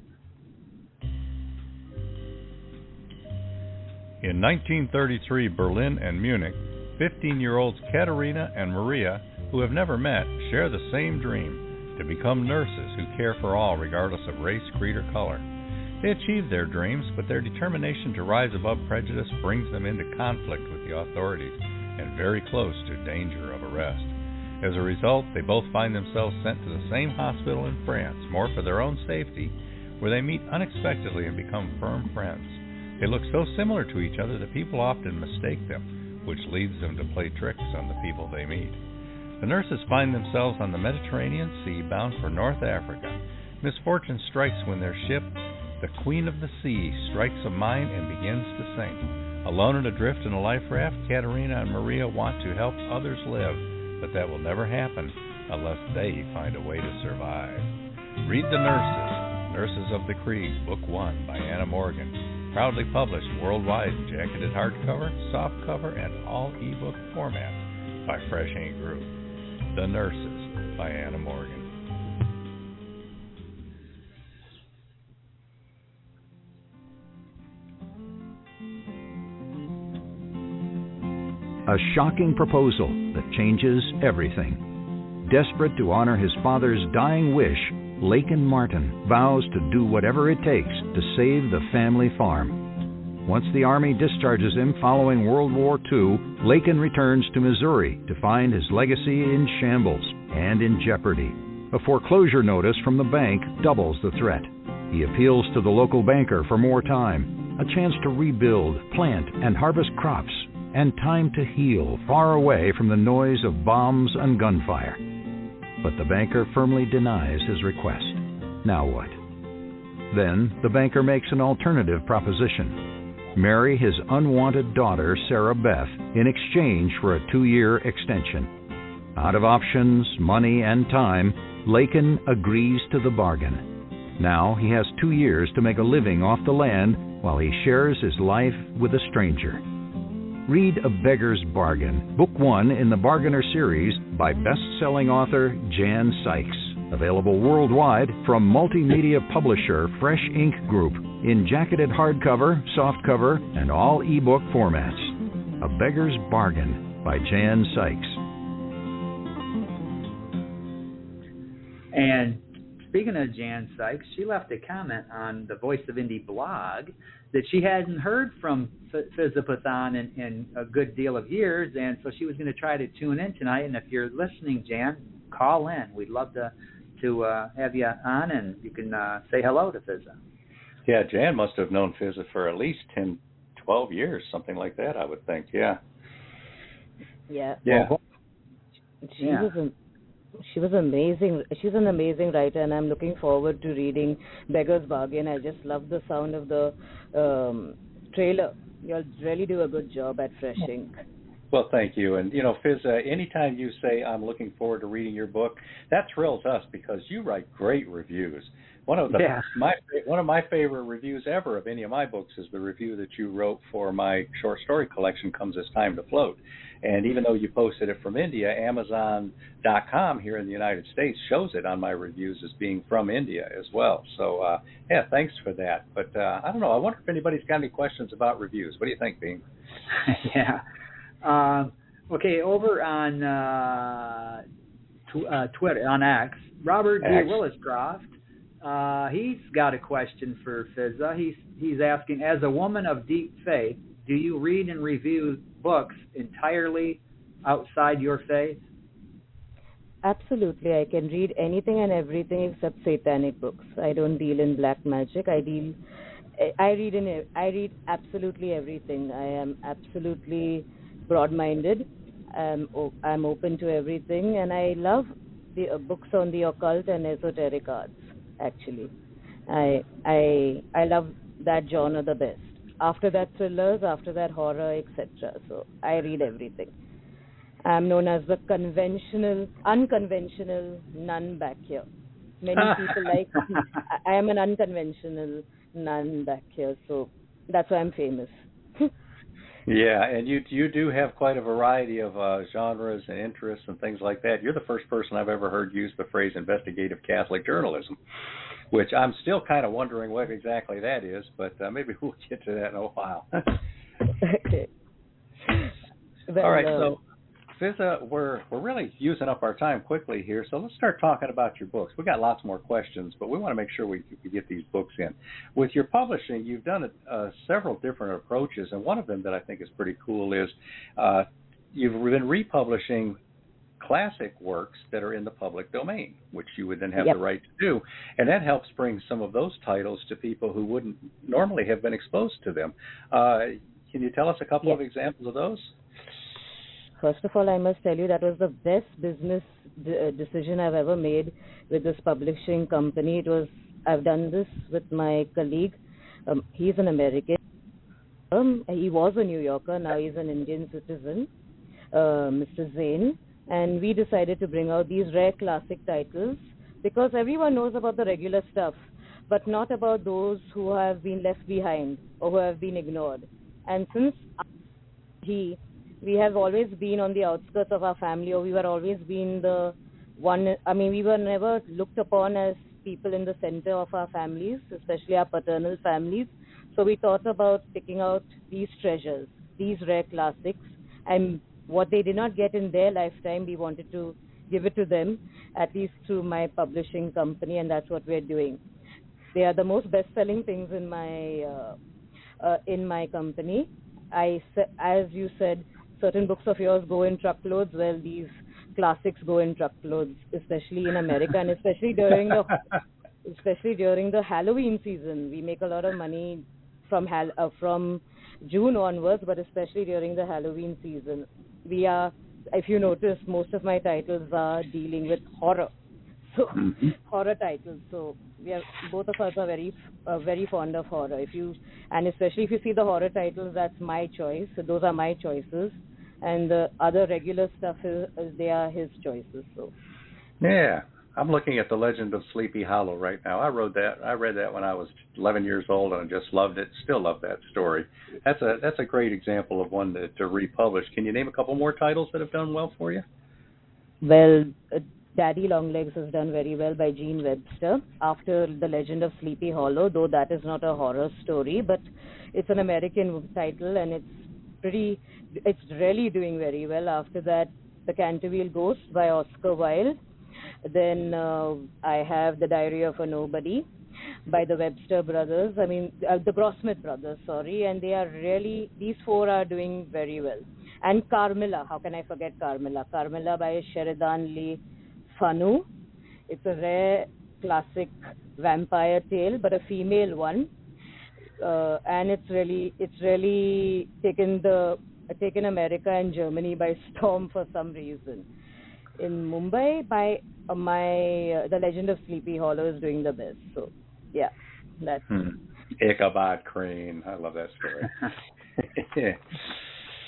In 1933, Berlin and Munich, 15-year-olds Katerina and Maria, who have never met, share the same dream, to become nurses who care for all regardless of race, creed, or color. They achieve their dreams, but their determination to rise above prejudice brings them into conflict with the authorities and very close to danger of arrest. As a result, they both find themselves sent to the same hospital in France, more for their own safety, where they meet unexpectedly and become firm friends. They look so similar to each other that people often mistake them, which leads them to play tricks on the people they meet. The nurses find themselves on the Mediterranean Sea bound for North Africa. Misfortune strikes when their ship, the Queen of the Sea, strikes a mine and begins to sink. Alone and adrift in a life raft, Katerina and Maria want to help others live but that will never happen unless they find a way to survive. Read The Nurses, Nurses of the Creek, Book 1 by Anna Morgan, proudly published worldwide in jacketed hardcover, softcover, and all ebook formats by Fresh Ink Group. The Nurses by Anna Morgan.
A shocking proposal that changes everything. Desperate to honor his father's dying wish, Lakin Martin vows to do whatever it takes to save the family farm. Once the Army discharges him following World War II, Lakin returns to Missouri to find his legacy in shambles and in jeopardy. A foreclosure notice from the bank doubles the threat. He appeals to the local banker for more time, a chance to rebuild, plant, and harvest crops, and time to heal far away from the noise of bombs and gunfire. But the banker firmly denies his request. Now what? Then the banker makes an alternative proposition. Marry his unwanted daughter, Sarah Beth, in exchange for a 2-year extension. Out of options, money, and time, Lakin agrees to the bargain. Now he has 2 years to make a living off the land while he shares his life with a stranger. Read A Beggar's Bargain, Book 1 in the Bargainer series by best-selling author Jan Sykes. Available worldwide from multimedia publisher Fresh Ink Group in jacketed hardcover, softcover, and all ebook formats. A Beggar's Bargain by Jan Sykes.
And speaking of Jan Sykes, she left a comment on the Voice of Indie blog that she hadn't heard from Fiza Pathan in a good deal of years, and so she was going to try to tune in tonight. And if you're listening, Jan, call in. We'd love to have you on, and you can say hello to Fiza.
Yeah, Jan must have known Fiza for at least 10, 12 years, something like that, I would think, yeah.
Yeah.
Yeah.
She was amazing. She's an amazing writer, and I'm looking forward to reading Beggar's Bargain. I just love the sound of the trailer. You'll really do a good job at Fresh Ink.
Well, thank you. And, Fiza, anytime you say I'm looking forward to reading your book, that thrills us because you write great reviews. One of my favorite reviews ever of any of my books is the review that you wrote for my short story collection, Comes This Time to Float. And even though you posted it from India, Amazon.com here in the United States shows it on my reviews as being from India as well. So, thanks for that. But I don't know. I wonder if anybody's got any questions about reviews. What do you think, Beem?
Yeah. Okay, over on Twitter, on X, Robert D. Williscroft, he's got a question for Fiza. He's asking, as a woman of deep faith, do you read and review books entirely outside your faith?
Absolutely. I can read anything and everything except satanic books. I don't deal in black magic. I read absolutely everything. I am absolutely broad-minded. I'm open to everything, and I love the books on the occult and esoteric arts. Actually, I love that genre the best. After that, thrillers. After that, horror, etc. So I read everything. I'm known as the unconventional nun back here. Many people like me. I am an unconventional nun back here, so that's why I'm famous.
Yeah, and you do have quite a variety of genres and interests and things like that. You're the first person I've ever heard use the phrase investigative Catholic journalism, which I'm still kind of wondering what exactly that is, but maybe we'll get to that in a while.
Okay.
All right, so Fiza, we're really using up our time quickly here, so let's start talking about your books. We've got lots more questions, but we want to make sure we get these books in. With your publishing, you've done several different approaches, and one of them that I think is pretty cool is you've been republishing classic works that are in the public domain, which you would then have the right to do, and that helps bring some of those titles to people who wouldn't normally have been exposed to them. Can you tell us a couple of examples of those?
First of all, I must tell you that was the best business decision I've ever made with this publishing company. I've done this with my colleague. He's an American. He was a New Yorker. Now he's an Indian citizen, Mr. Zain. And we decided to bring out these rare classic titles because everyone knows about the regular stuff, but not about those who have been left behind or who have been ignored. And since we have always been on the outskirts of our family, or we were always been the one, we were never looked upon as people in the center of our families, especially our paternal families. So we thought about picking out these treasures, these rare classics, and what they did not get in their lifetime, we wanted to give it to them, at least through my publishing company, and that's what we're doing. They are the most best-selling things in my company. As you said, certain books of yours go in truckloads. Well, these classics go in truckloads, especially in America, and especially during the Halloween season. We make a lot of money from June onwards, but especially during the Halloween season. If you notice, most of my titles are dealing with horror. So horror titles. So both of us are very fond of horror. Especially if you see the horror titles, that's my choice. So those are my choices, and the other regular stuff they are his choices. So
yeah, I'm looking at The Legend of Sleepy Hollow right now. I read that when I was 11 years old, and I just loved it. Still love that story. That's a great example of one to republish. Can you name a couple more titles that have done well for you?
Well, Daddy Longlegs has done very well by Gene Webster after The Legend of Sleepy Hollow, though that is not a horror story, but it's an American title, and it's really doing very well. After that, The Canterville Ghost by Oscar Wilde. Then I have The Diary of a Nobody by the Webster brothers, the Grossmith brothers, sorry, and these four are doing very well. And Carmilla, how can I forget Carmilla? Carmilla by Sheridan Lee Fanu. It's a rare classic vampire tale, but a female one, and it's really taken America and Germany by storm for some reason. In Mumbai, The Legend of Sleepy Hollow is doing the best. So, yeah, that's.
Ichabod Crane, I love that story.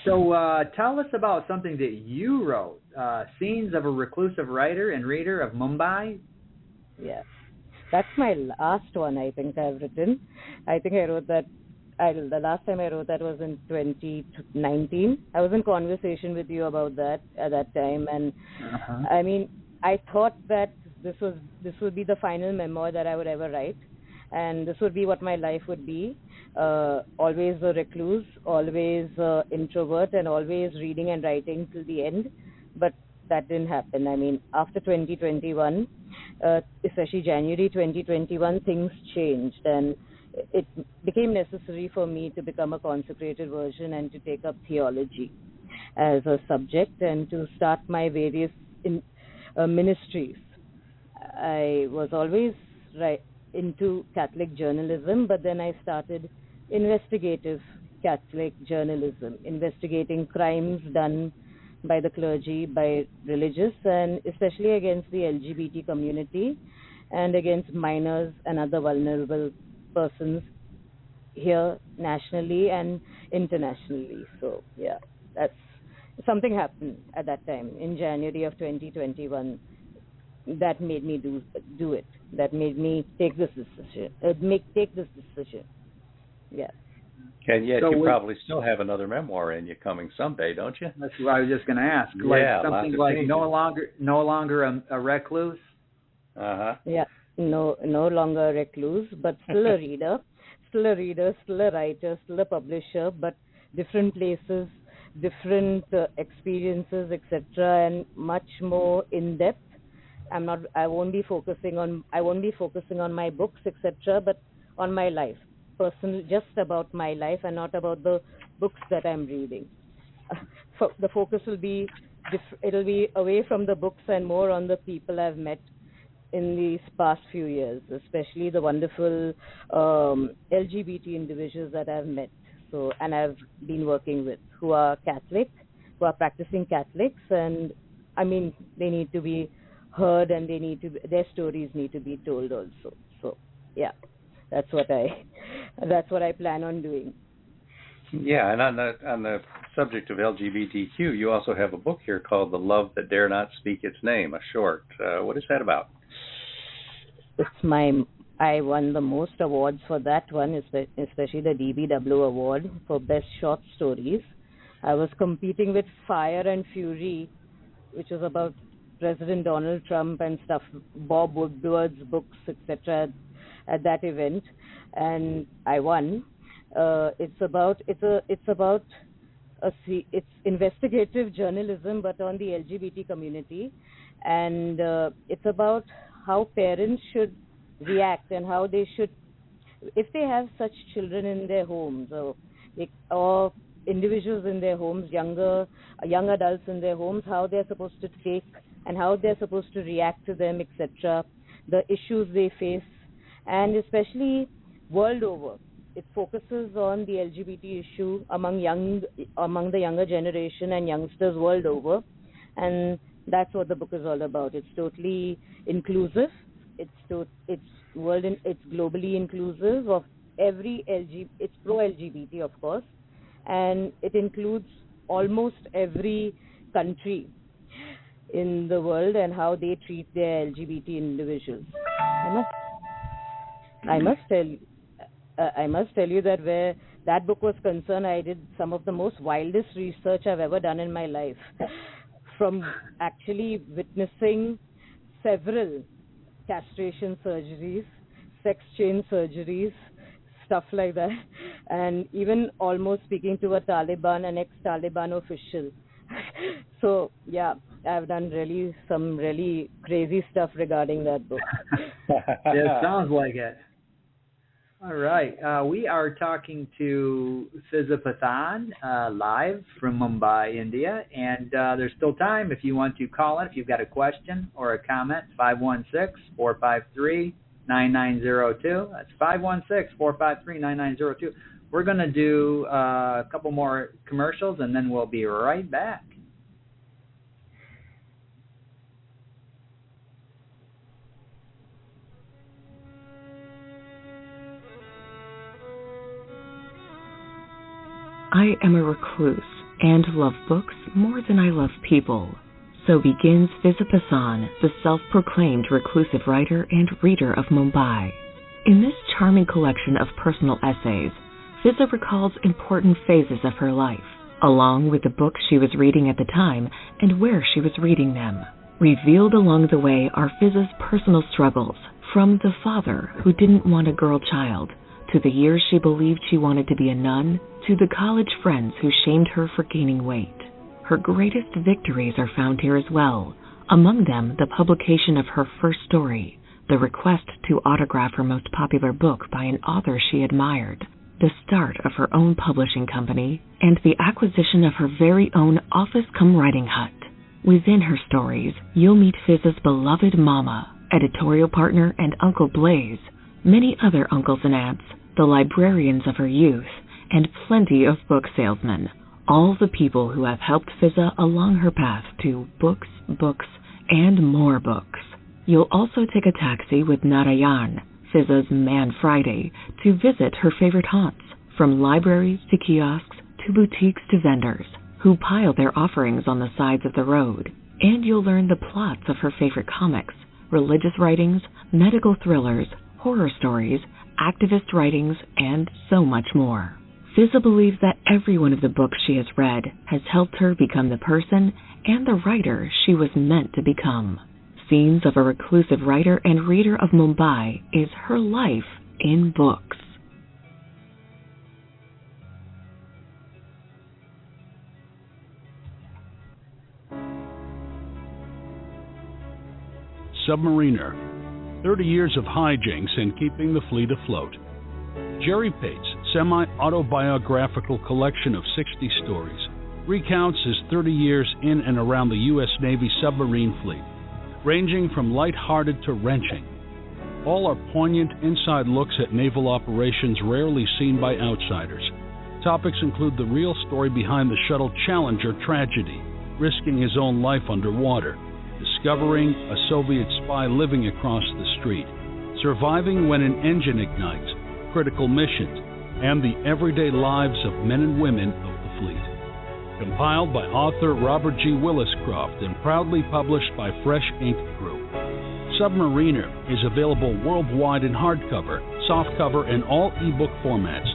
So, tell us about something that you wrote. Scenes of a Reclusive Writer and Reader of Mumbai.
Yeah, that's my last one. I think I've written. I think I wrote that. The last time I wrote that was in 2019. I was in conversation with you about that at that time, and I thought that this would be the final memoir that I would ever write, and this would be what my life would be. Always a recluse, always introvert, and always reading and writing till the end. But that didn't happen. After 2021, especially January 2021, things changed, and it became necessary for me to become a consecrated virgin and to take up theology as a subject and to start my various ministries. I was always into Catholic journalism, but then I started investigative Catholic journalism, investigating crimes done by the clergy, by religious, and especially against the LGBT community and against minors and other vulnerable persons here nationally and internationally. So, yeah, that's something happened at that time in January of 2021 that made me do it. That made me take this decision. Yeah.
And yet you probably still have another memoir in you coming someday, don't you?
That's what I was just going to ask.
Yeah,
something like no longer a recluse.
Yeah. No longer a recluse, but still a reader, still a writer, still a publisher, but different places, different experiences, etc., and much more in depth. I won't be focusing on my books, etc., but on my life, personal, just about my life, and not about the books that I'm reading. The focus will be it'll be away from the books and more on the people I've met in these past few years, especially the wonderful LGBT individuals that I've met, and I've been working with, who are Catholic, who are practicing Catholics, and they need to be heard, and their stories need to be told also. So, yeah, that's what I plan on doing.
Yeah, and on the subject of LGBTQ, you also have a book here called "The Love That Dare Not Speak Its Name," a short. What is that about?
I won the most awards for that one, especially the DBW award for best short stories. I was competing with Fire and Fury, which was about President Donald Trump and stuff, Bob Woodward's books, etc. at that event, and I won. It's investigative journalism, but on the LGBT community, and it's about how parents should react and how they should, if they have such children in their homes or individuals in their homes, young adults in their homes, how they're supposed to take and how they're supposed to react to them, etc., the issues they face, and especially world over. It focuses on the LGBT issue among the younger generation and youngsters world over, and that's what the book is all about. It's totally inclusive. It's globally inclusive of every it's pro-LGBT, of course, and it includes almost every country in the world and how they treat their LGBT individuals. I must tell you that where that book was concerned, I did some of the most wildest research I've ever done in my life, from actually witnessing several castration surgeries, sex change surgeries, stuff like that, and even almost speaking to an ex-Taliban official. So, yeah, I've done some really crazy stuff regarding that book.
It sounds like it. All right. We are talking to Fiza Pathan live from Mumbai, India, and there's still time if you want to call in if you've got a question or a comment, 516-453-9902. That's 516-453-9902. We're going to do a couple more commercials, and then we'll be right back.
I am a recluse and love books more than I love people. So begins Fiza Pathan, the self-proclaimed reclusive writer and reader of Mumbai. In this charming collection of personal essays, Fiza recalls important phases of her life, along with the books she was reading at the time and where she was reading them. Revealed along the way are Fiza's personal struggles, from the father who didn't want a girl child, to the years she believed she wanted to be a nun, to the college friends who shamed her for gaining weight. Her greatest victories are found here as well, among them the publication of her first story, the request to autograph her most popular book by an author she admired, the start of her own publishing company, and the acquisition of her very own office-cum-writing hut. Within her stories, you'll meet Fiza's beloved mama, editorial partner and Uncle Blaze, many other uncles and aunts, the librarians of her youth, and plenty of book salesmen, all the people who have helped Fiza along her path to books, and more books. You'll also take a taxi with Narayan, Fiza's Man Friday, to visit her favorite haunts, from libraries to kiosks to boutiques to vendors, who pile their offerings on the sides of the road. And you'll learn the plots of her favorite comics, religious writings, medical thrillers, horror stories, activist writings, and so much more. Fiza believes that every one of the books she has read has helped her become the person and the writer she was meant to become. Scenes of a reclusive writer and reader of Mumbai is her life in books.
Submariner, 30 years of hijinks and keeping the fleet afloat. Jerry Pate's semi-autobiographical collection of 60 stories recounts his 30 years in and around the U.S. Navy submarine fleet, ranging from lighthearted to wrenching. All are poignant inside looks at naval operations rarely seen by outsiders. Topics include the real story behind the shuttle Challenger tragedy, risking his own life underwater, discovering a Soviet spy living across the street, surviving when an engine ignites, critical missions, and the everyday lives of men and women of the fleet. Compiled by author Robert G. Williscroft and proudly published by Fresh Ink Group. Submariner is available worldwide in hardcover, softcover, and all ebook formats.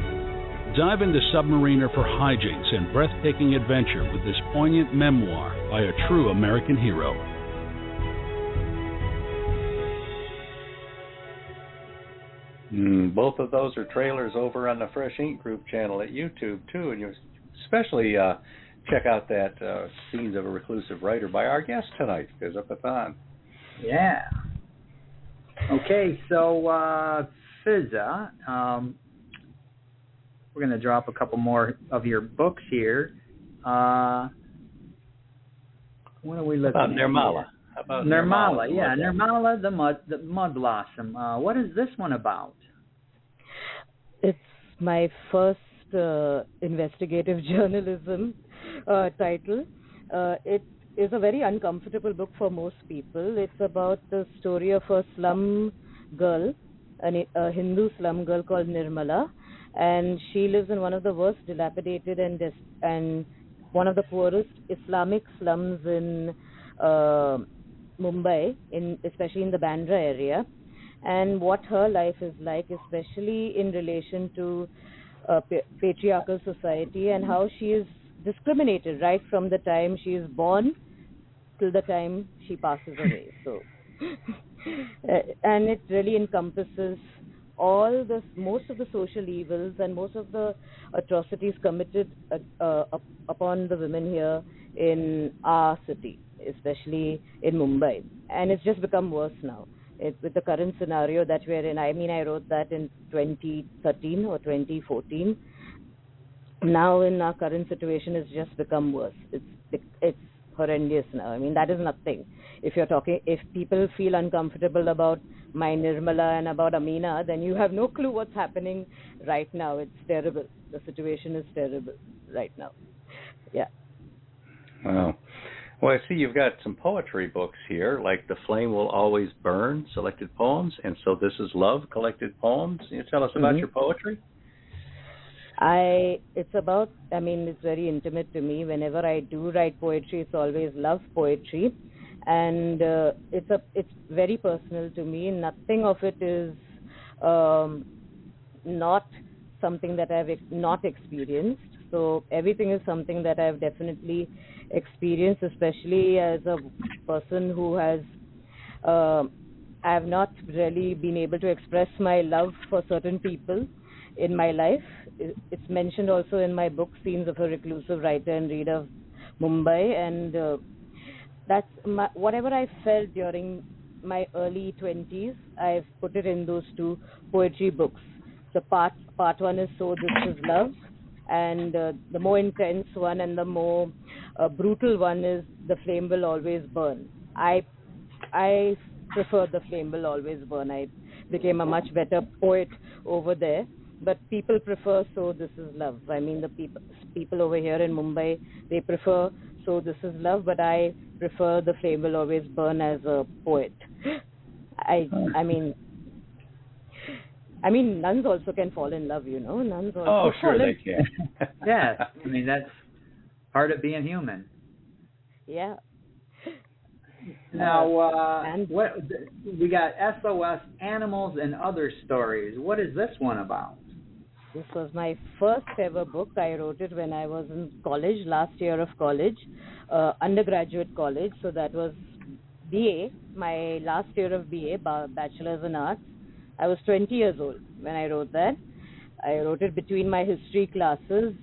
Dive into Submariner for hijinks and breathtaking adventure with this poignant memoir by a true American hero.
Both of those are trailers over on the Fresh Ink Group channel at YouTube, too. And you especially check out that Scenes of a Reclusive Writer by our guest tonight, Fiza Pathan.
Yeah. Okay, so Fiza, we're going to drop a couple more of your books here. What are we looking
about
at?
Nirmala.
How about Nirmala? Yeah, Nirmala, the Mud Blossom. What is this one about?
It's my first investigative journalism title. It is a very uncomfortable book for most people. It's about the story of a slum girl, a Hindu slum girl called Nirmala, and she lives in one of the worst dilapidated and one of the poorest Islamic slums in Mumbai, especially in the Bandra area, and what her life is like, especially in relation to patriarchal society, and how she is discriminated right from the time she is born till the time she passes away. So, and it really encompasses most of the social evils and most of the atrocities committed upon the women here in our city, especially in Mumbai. And it's just become worse now. With the current scenario that we're in. I mean, I wrote that in 2013 or 2014. Now, in our current situation, it's just become worse. It's horrendous now. I mean, that is nothing. If people feel uncomfortable about my Nirmala and about Amina, then you have no clue what's happening right now. It's terrible. The situation is terrible right now. Yeah.
Wow. Well, I see you've got some poetry books here, like The Flame Will Always Burn, selected poems, and So This Is Love, collected poems. Can you tell us about your poetry?
It's very intimate to me. Whenever I do write poetry, it's always love poetry. And it's very personal to me. Nothing of it is not something that I've not experienced. So everything is something that I've definitely experienced, especially as a person who has I have not really been able to express my love for certain people in my life. It's mentioned also in my book, Scenes of a Reclusive Writer and Reader of Mumbai, and that's whatever I felt during my early 20s, I've put it in those two poetry books. So part one is So This Is Love, and the more intense one and the more brutal one is The Flame Will Always Burn. I prefer The Flame Will Always Burn. I became a much better poet over there, but people prefer So This Is Love. I mean, the people over here in Mumbai, they prefer So This Is Love, but I prefer The Flame Will Always Burn as a poet. I mean, nuns also can fall in love, Nuns also.
Oh, sure they can.
Yes, I mean, that's part of being human.
Yeah.
Now, what we got SOS, Animals and Other Stories. What is this one about?
This was my first ever book. I wrote it when I was in college, last year of college, undergraduate college. So that was BA, my last year of BA, Bachelor's in Arts. I was 20 years old when I wrote that. I wrote it between my history classes,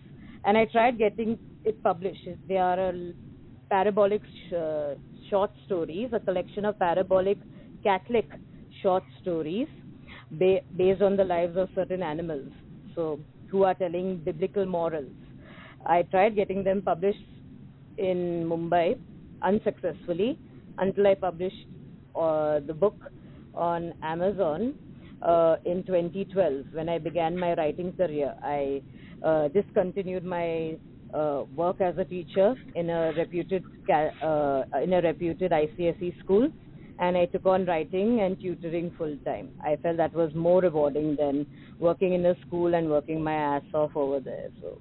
and I tried getting it published. They are parabolic short stories, a collection of parabolic Catholic short stories based on the lives of certain animals, so who are telling biblical morals. I tried getting them published in Mumbai unsuccessfully until I published the book on Amazon in 2012 when I began my writing career. I discontinued my work as a teacher in a reputed ICSE school, and I took on writing and tutoring full time. I felt that was more rewarding than working in a school and working my ass off over there. So,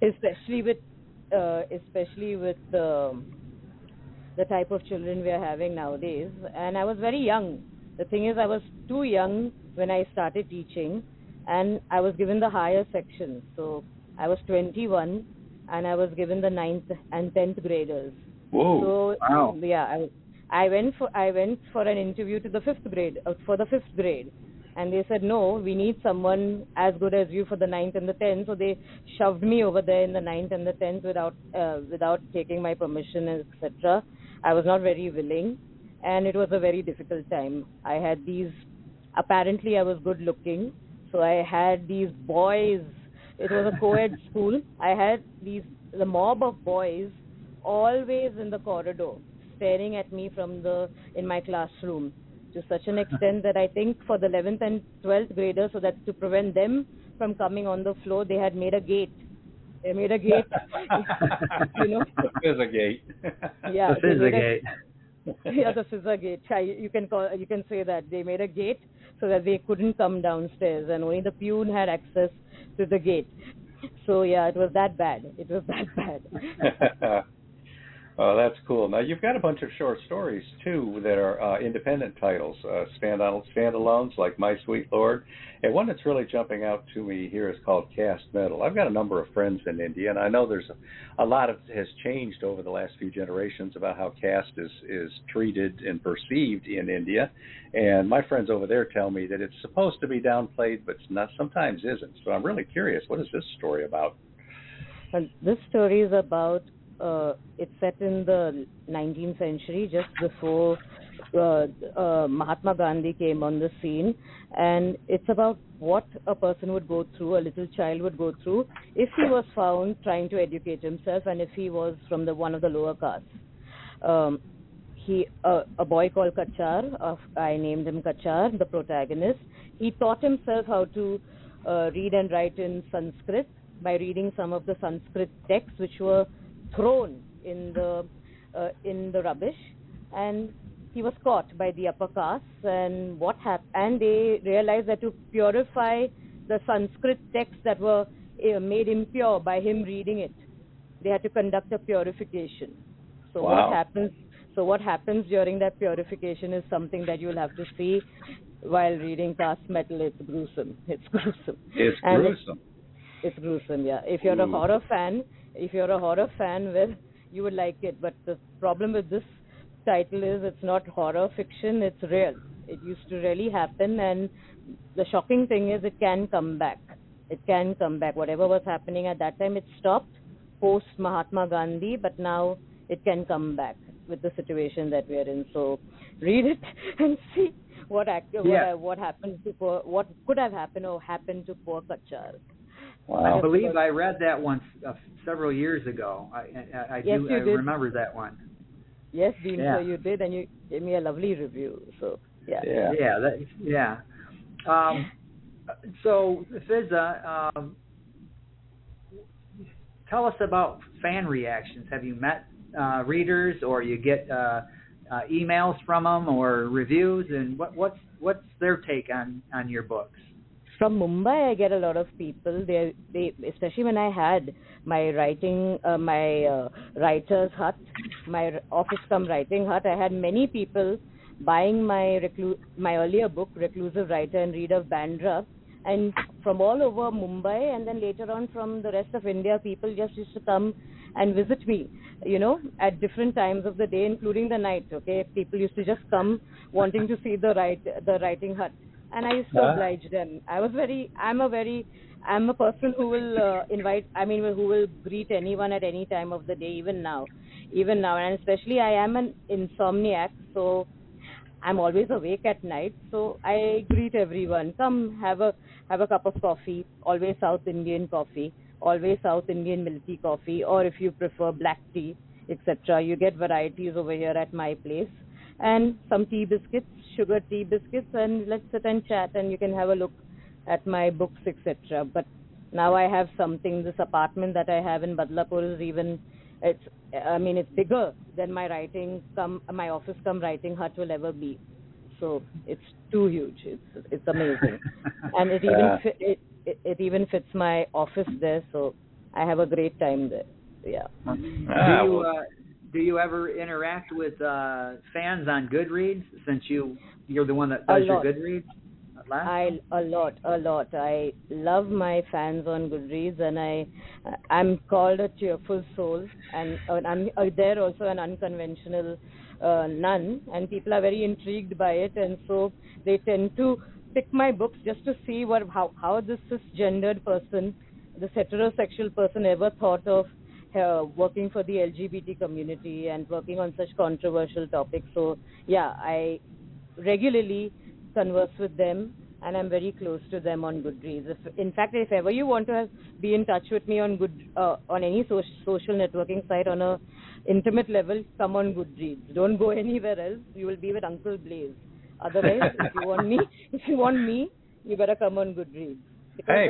especially with the type of children we are having nowadays. And I was very young. The thing is, I was too young when I started teaching, and I was given the higher section. So I was 21, and I was given the 9th and 10th graders.
Whoa!
So,
wow.
Yeah, I went for an interview to the 5th grade for the 5th grade, and they said no, we need someone as good as you for the 9th and the 10th. So they shoved me over there in the 9th and the 10th without taking my permission, etc. I was not very willing, and it was a very difficult time. I had apparently I was good looking, so I had these boys. It was a co-ed school. I had the mob of boys always in the corridor staring at me in my classroom, to such an extent that I think for the 11th and 12th graders, so that to prevent them from coming on the floor, they had made a gate. They made a gate.
The Fiza gate.
Yeah,
the Fiza gate.
Yeah, the Fiza gate. You can say that they made a gate so that they couldn't come downstairs, and only the peon had access to the gate. So yeah, it was that bad.
Oh, that's cool. Now, you've got a bunch of short stories, too, that are independent titles, standalones like My Sweet Lord. And one that's really jumping out to me here is called Caste Metal. I've got a number of friends in India, and I know there's a lot has changed over the last few generations about how caste is treated and perceived in India. And my friends over there tell me that it's supposed to be downplayed, but sometimes isn't. So I'm really curious, what is this story about?
Well, this story is about it's set in the 19th century, just before Mahatma Gandhi came on the scene, and it's about what a person would go through, a little child would go through, if he was found trying to educate himself, and if he was from one of the lower castes. A boy called Kachar, I named him Kachar, the protagonist. He taught himself how to read and write in Sanskrit by reading some of the Sanskrit texts which were thrown in the rubbish, and he was caught by the upper castes. And what happened? And they realized that to purify the Sanskrit texts that were made impure by him reading it, they had to conduct a purification. So
wow.
What happens during that purification is something that you'll have to see while reading Caste Metal. It's gruesome. It's gruesome. It's gruesome, yeah. If you're a horror fan, well, you would like it. But the problem with this title is it's not horror fiction, it's real. It used to really happen, and the shocking thing is it can come back. It can come back. Whatever was happening at that time, it stopped post Mahatma Gandhi, but now it can come back with the situation that we are in. So read it and see what happened to what could have happened or happened to poor Kachar.
Wow. I believe I read that one several years ago. I remember that one.
Yes, Beem, so you did, and you gave me a lovely review. So yeah.
So Fiza, tell us about fan reactions. Have you met readers, or you get emails from them, or reviews, and what's their take on your books?
From Mumbai, I get a lot of people. They especially when I had my writing, my writer's hut, my office cum writing hut. I had many people buying my earlier book, Reclusive Writer and Reader of Bandra, and from all over Mumbai, and then later on from the rest of India, people just used to come and visit me, at different times of the day, including the night. Okay, people used to just come wanting to see the writing hut. And I used to oblige them. I'm a person who will who will greet anyone at any time of the day, even now. And especially I am an insomniac, so I'm always awake at night. So I greet everyone. Come have a cup of coffee, always South Indian coffee, always South Indian milky coffee, or if you prefer black tea, etc. You get varieties over here at my place. And some tea biscuits, sugar tea biscuits, and let's sit and chat, and you can have a look at my books, etc. But now I have something. This apartment that I have in Badlapur is even it's bigger than my my office writing hut will ever be. So it's too huge. It's amazing, and it even fits my office there. So I have a great time there. Yeah.
Do you ever interact with fans on Goodreads, since you're the one that does your Goodreads?
A lot. I love my fans on Goodreads, and I'm called a cheerful soul, and I'm there also an unconventional nun, and people are very intrigued by it, and so they tend to pick my books just to see how this cisgendered person, this heterosexual person, ever thought of working for the LGBT community and working on such controversial topics. So yeah, I regularly converse with them, and I'm very close to them on Goodreads. If ever you want to be in touch with me on any social networking site on a intimate level, come on Goodreads. Don't go anywhere else. You will be with Uncle Blaze. Otherwise, if you want me, you better come on Goodreads.
Hey,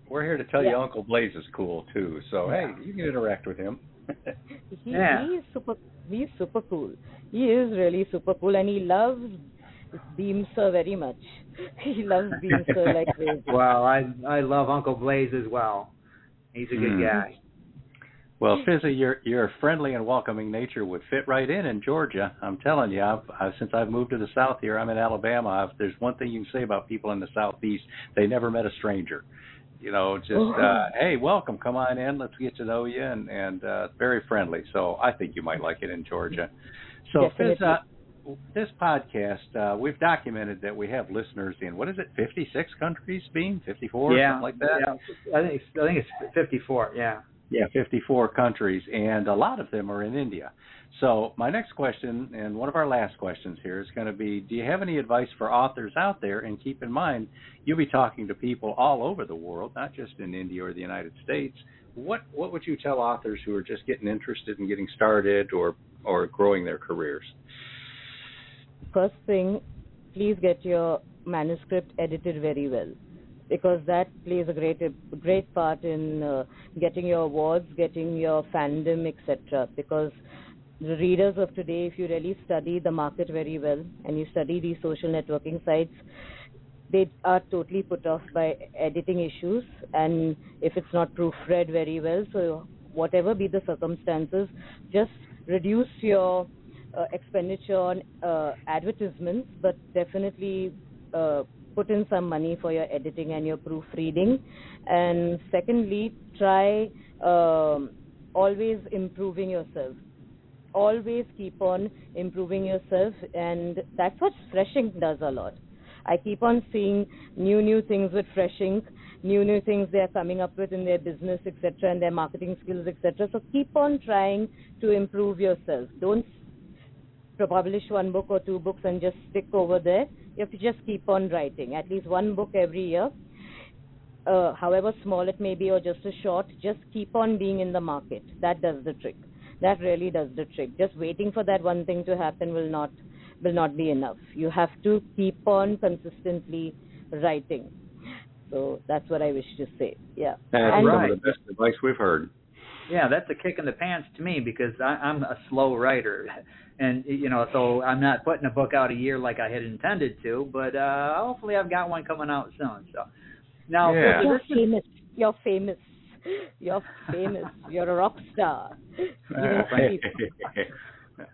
we're here to tell you Uncle Blaze is cool too. So hey, you can interact with him.
He's super cool. He is really super cool, and he loves Beem Sir very much. He loves Beem Sir like crazy.
Well, I love Uncle Blaze as well. He's a good guy.
Well, Fiza, your friendly and welcoming nature would fit right in Georgia. I'm telling you, since I've moved to the South here, I'm in Alabama. There's one thing you can say about people in the Southeast: they never met a stranger. Hey, welcome, come on in, let's get to know you, and very friendly. So I think you might like it in Georgia. So Fiza, this podcast, we've documented that we have listeners in, 56 countries, Beem? 54, something like that?
Yeah, I think it's 54, yeah.
Yeah, 54 countries, and a lot of them are in India. So my next question, and one of our last questions here, is going to be, do you have any advice for authors out there? And keep in mind, you'll be talking to people all over the world, not just in India or the United States. What would you tell authors who are just getting interested in getting started or growing their careers?
First thing, please get your manuscript edited very well, because that plays a great part in getting your awards, getting your fandom, etc. Because the readers of today, if you really study the market very well and you study these social networking sites, they are totally put off by editing issues, and if it's not proofread very well. So whatever be the circumstances, just reduce your expenditure on advertisements, but definitely put in some money for your editing and your proofreading. And secondly, try always improving yourself. Always keep on improving yourself, and that's what Fresh Ink does a lot. I keep on seeing new things with Fresh Ink, new things they are coming up with in their business, etc., and their marketing skills, etc. So keep on trying to improve yourself. Don't publish one book or two books and just stick over there. You have to just keep on writing, at least one book every year, however small it may be, or just a short. Just keep on being in the market. That does the trick. That really does the trick. Just waiting for that one thing to happen will not be enough. You have to keep on consistently writing. So that's what I wish to say. Yeah.
That's some of the best advice we've heard.
Yeah, that's a kick in the pants to me, because I'm a slow writer, and so I'm not putting a book out a year like I had intended to. But hopefully, I've got one coming out soon. So now,
You're famous. You're a rock star.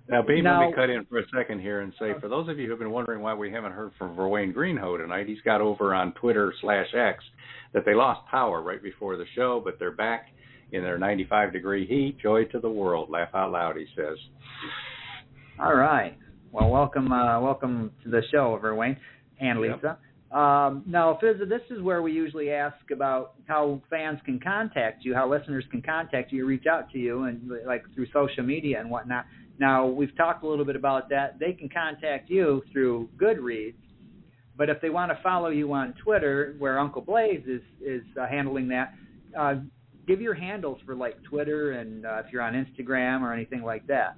Now, Beem, let me cut in for a second here and say, for those of you who have been wondering why we haven't heard from Verwayne Greenhoe tonight, he's got over on Twitter/X that they lost power right before the show, but they're back in their 95-degree heat. Joy to the world. Laugh out loud, he says.
All right. Well, welcome to the show, Verwayne and Lisa. Yep. Now, Fiza, this is where we usually ask about how fans can contact you, how listeners can contact you, reach out to you, and like through social media and whatnot. Now, we've talked a little bit about that. They can contact you through Goodreads, but if they want to follow you on Twitter, where Uncle Blaze is handling that, give your handles for like Twitter and if you're on Instagram or anything like that.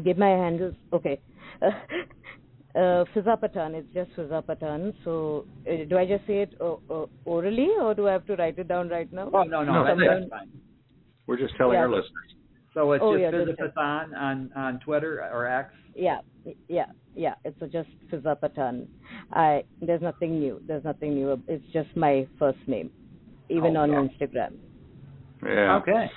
Give my handles. Okay. Fiza Pathan, it's just Fiza Pathan. So do I just say it orally, or do I have to write it down right now?
Oh, no, that's fine.
We're just telling our listeners.
So it's just Fiza Pathan on Twitter or X?
Yeah. It's just Fiza Pathan. There's nothing new. It's just my first name, even on Instagram.
Yeah.
Okay.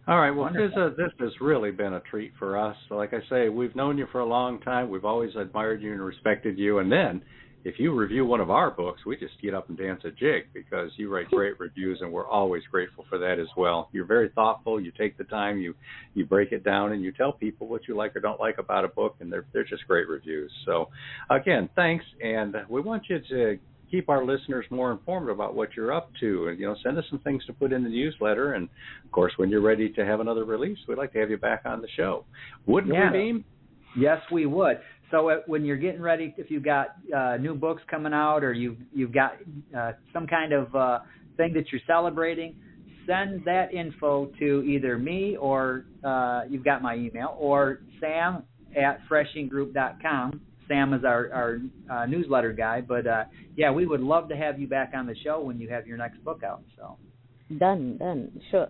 All right. Well,
Wonderful.
Fiza, this has really been a treat for us. So like I say, we've known you for a long time. We've always admired you and respected you. And then if you review one of our books, we just get up and dance a jig because you write great reviews, and we're always grateful for that as well. You're very thoughtful. You take the time. You break it down, and you tell people what you like or don't like about a book, and they're just great reviews. So, again, thanks, and we want you to keep our listeners more informed about what you're up to, and send us some things to put in the newsletter. And of course, when you're ready to have another release, we'd like to have you back on the show. Wouldn't we, Beem?
Yes, we would. So when you're getting ready, if you've got new books coming out, or you've got some kind of thing that you're celebrating, send that info to either me, or you've got my email, or sam@freshinkgroup.com. Sam is our newsletter guy, but we would love to have you back on the show when you have your next book out. So
done. Sure.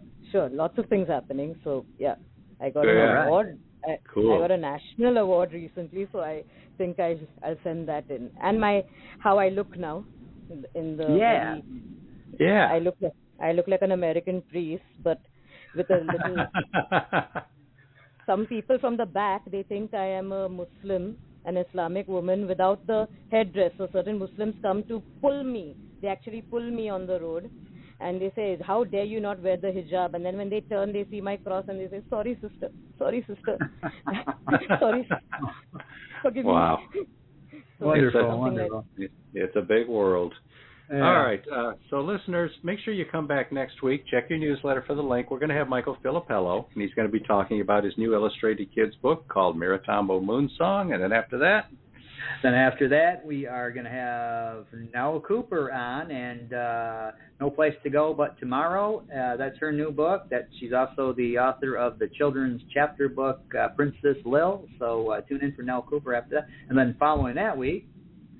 Lots of things happening. So I got an award.
Cool.
I got a national award recently, so I think I'll send that in. And how I look now in the I look like an American priest, but with a little. Some people from the back, they think I am a Muslim, an Islamic woman without the headdress. So certain Muslims come to pull me. They actually pull me on the road. And they say, how dare you not wear the hijab? And then when they turn, they see my cross and they say, sorry, sister. Sorry, sister. Forgive me.
Wow.
So wonderful.
It's a big world. Yeah. All right. So listeners, make sure you come back next week. Check your newsletter for the link. We're going to have Michael Filippello, and he's going to be talking about his new illustrated kids book called Miratambo Moonsong. And then after that,
we are going to have Noah Cooper on, and No Place to Go But Tomorrow. That's her new book. She's also the author of the children's chapter book, Princess Lil. So tune in for Noah Cooper after that. And then following that week,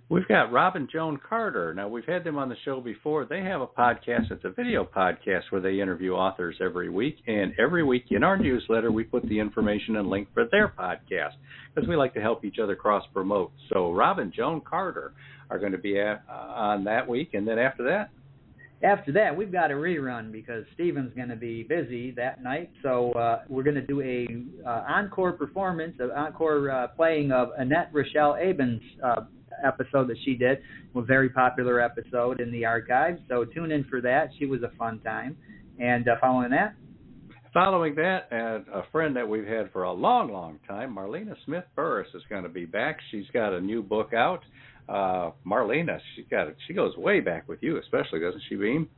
we've got Rob and Joan Carter. Now, we've had them on the show before. They have a podcast. It's a video podcast where they interview authors every week. And every week in our newsletter, we put the information and link for their podcast because we like to help each other cross-promote. So Rob and Joan Carter are going to be on that week. And then after that,
we've got a rerun because Stephen's going to be busy that night. So we're going to do a encore performance, an encore playing of Annette Rochelle Aben's episode that she did, a very popular episode in the archives. So tune in for that. She was a fun time. And following that, a friend that we've had for a long, long time, Marlena Smith Burris, is going to be back. She's got a new book out. Marlena, she goes way back with you, especially, doesn't she, Beem?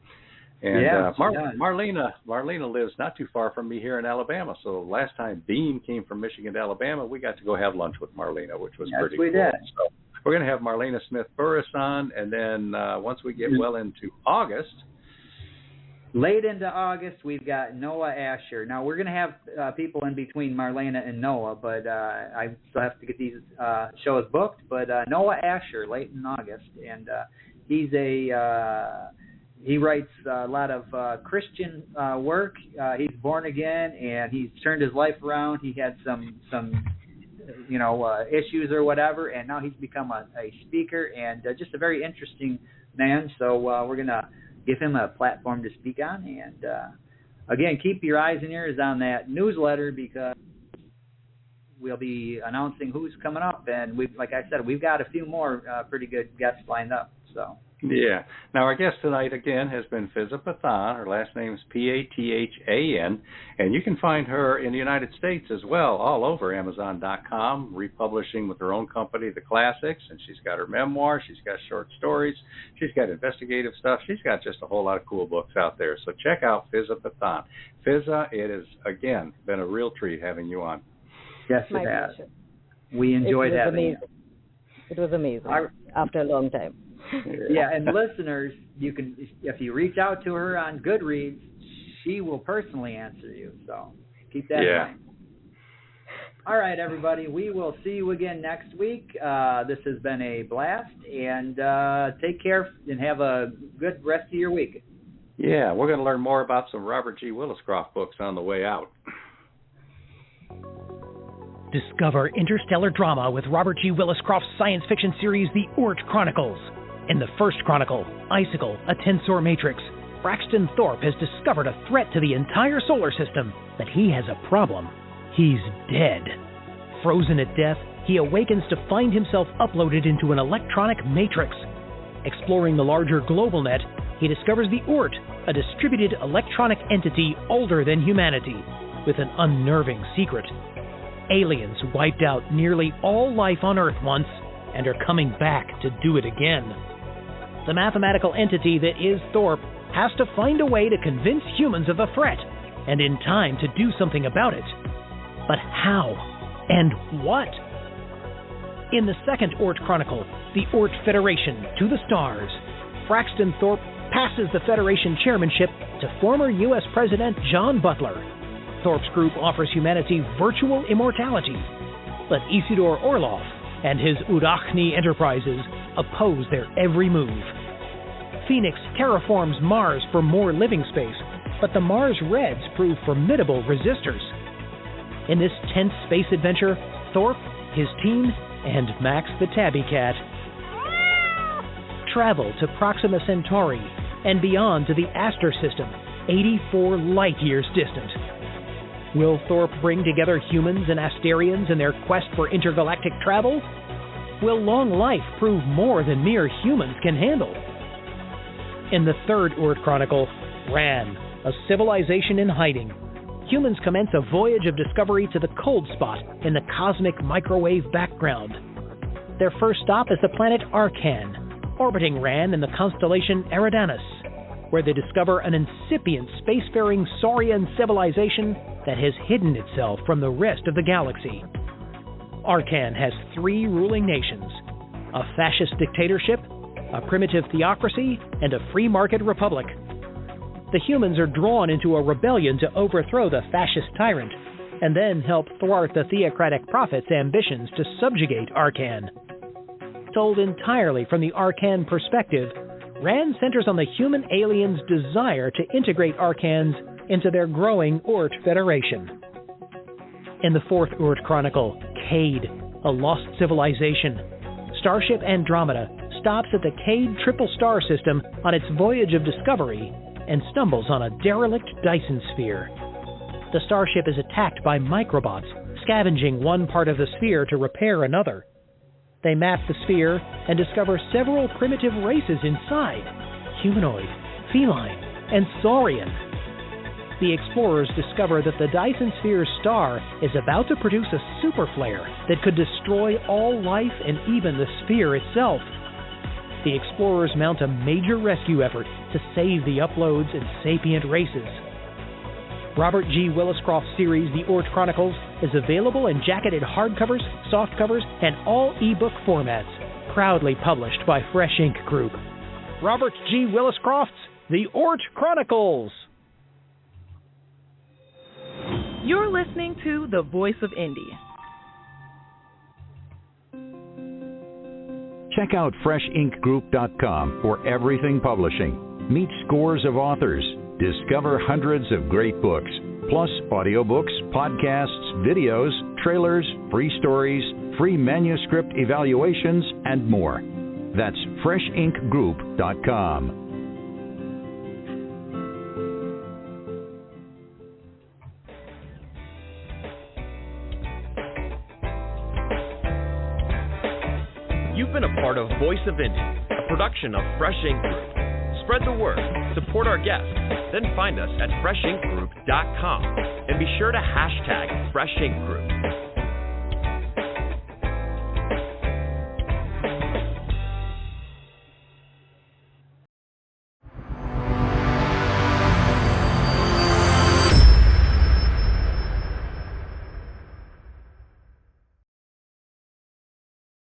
And Marlena lives not too far from me here in Alabama. So last time Beem came from Michigan to Alabama, we got to go have lunch with Marlena, which was pretty cool. Did.
So we're going to have Marlena Smith Burris on, and then once we get well into August.
Late into August, we've got Noah Asher. Now, we're going to have people in between Marlena and Noah, but I still have to get these shows booked. But Noah Asher, late in August, and he writes a lot of Christian work. He's born again, and he's turned his life around. He had some issues or whatever, and now he's become a speaker and just a very interesting man. So we're going to give him a platform to speak on. And, again, keep your eyes and ears on that newsletter because we'll be announcing who's coming up. And, like I said, we've got a few more pretty good guests lined up. So.
Yeah. Now, our guest tonight, again, has been Fiza Pathan. Her last name is Pathan, and you can find her in the United States as well, all over Amazon.com, republishing with her own company, The Classics, and she's got her memoir, she's got short stories, she's got investigative stuff, she's got just a whole lot of cool books out there. So check out Fiza Pathan. Fiza, it has, again, been a real treat having you on.
Yes, it has. We enjoyed having you.
It was amazing, after a long time.
Yeah, and listeners, you can, if you reach out to her on Goodreads, she will personally answer you. So keep that in mind. All right, everybody, we will see you again next week. This has been a blast, and take care and have a good rest of your week.
Yeah, we're going to learn more about some Robert G. Williscroft books on the way out.
Discover interstellar drama with Robert G. Williscroft's science fiction series, The Oort Chronicles. In the first chronicle, Icicle, a tensor matrix, Braxton Thorpe has discovered a threat to the entire solar system, but he has a problem. He's dead. Frozen at death, he awakens to find himself uploaded into an electronic matrix. Exploring the larger global net, he discovers the Oort, a distributed electronic entity older than humanity, with an unnerving secret. Aliens wiped out nearly all life on Earth once and are coming back to do it again. The mathematical entity that is Thorpe has to find a way to convince humans of the threat, and in time to do something about it. But how? And what? In the second Oort Chronicle, The Oort Federation to the Stars, Braxton Thorpe passes the Federation chairmanship to former U.S. President John Butler. Thorpe's group offers humanity virtual immortality, but Isidore Orloff and his Udachni enterprises oppose their every move. Phoenix terraforms Mars for more living space, but the Mars Reds prove formidable resistors. In this tense space adventure, Thorpe, his team, and Max the Tabby Cat travel to Proxima Centauri and beyond to the Astor System, 84 light-years distant. Will Thorpe bring together humans and Asterians in their quest for intergalactic travel? Will long life prove more than mere humans can handle? In the third Oort Chronicle, Ran, a civilization in hiding, humans commence a voyage of discovery to the cold spot in the cosmic microwave background. Their first stop is the planet Arcan, orbiting Ran in the constellation Eridanus, where they discover an incipient spacefaring Saurian civilization that has hidden itself from the rest of the galaxy. Arcan has 3 ruling nations: a fascist dictatorship, a primitive theocracy, and a free market republic. The humans are drawn into a rebellion to overthrow the fascist tyrant, and then help thwart the theocratic prophet's ambitions to subjugate Arcan. Told entirely from the Arcan perspective, Ran centers on the human aliens' desire to integrate Arcans into their growing Oort Federation. In the fourth Oort Chronicle, Cade, a lost civilization, Starship Andromeda stops at the Cade Triple Star System on its voyage of discovery and stumbles on a derelict Dyson sphere. The starship is attacked by microbots, scavenging one part of the sphere to repair another. They map the sphere and discover several primitive races inside: humanoid, feline, and saurian. The explorers discover that the Dyson Sphere's star is about to produce a superflare that could destroy all life and even the sphere itself. The explorers mount a major rescue effort to save the uploads and sapient races. Robert G. Williscroft's series, The Oort Chronicles, is available in jacketed hardcovers, softcovers, and all ebook formats, proudly published by Fresh Ink Group. Robert G. Williscroft's The Oort Chronicles.
You're listening to The Voice of Indy.
Check out FreshInkGroup.com for everything publishing. Meet scores of authors. Discover hundreds of great books, plus audiobooks, podcasts, videos, trailers, free stories, free manuscript evaluations, and more. That's FreshInkGroup.com.
You've been a part of Voice of Indy, a production of Fresh Ink Group. Spread the word, support our guests, then find us at FreshInkGroup.com and be sure to hashtag Fresh Ink Group.